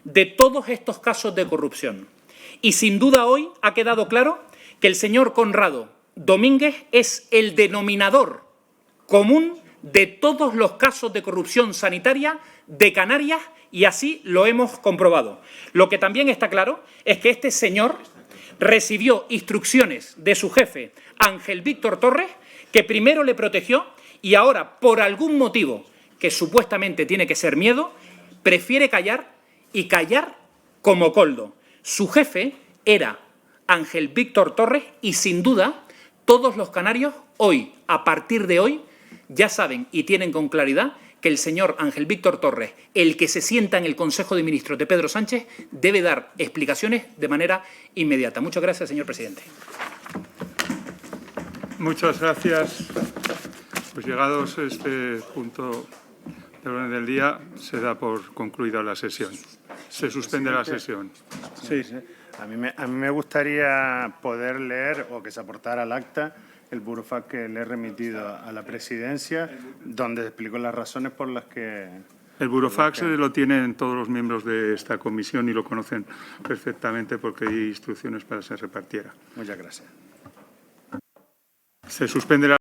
de todos estos casos de corrupción. Y sin duda hoy ha quedado claro que el señor Conrado Domínguez es el denominador común de todos los casos de corrupción sanitaria de Canarias y así lo hemos comprobado. Lo que también está claro es que este señor recibió instrucciones de su jefe, Ángel Víctor Torres, que primero le protegió y ahora, por algún motivo que supuestamente tiene que ser miedo, prefiere callar y callar como Koldo. Su jefe era Ángel Víctor Torres y, sin duda, todos los canarios hoy, a partir de hoy, ya saben y tienen con claridad que el señor Ángel Víctor Torres, el que se sienta en el Consejo de Ministros de Pedro Sánchez, debe dar explicaciones de manera inmediata. Muchas gracias, señor presidente. Muchas gracias. Pues llegados a este punto del orden del día, se da por concluida la sesión. Se suspende la sesión. Sí. A mí me gustaría poder leer o que se aportara al acta el burofax que le he remitido a la presidencia, donde explico las razones por las que... El burofax lo tienen todos los miembros de esta comisión y lo conocen perfectamente porque hay instrucciones para que se repartiera. Muchas gracias. Se suspende la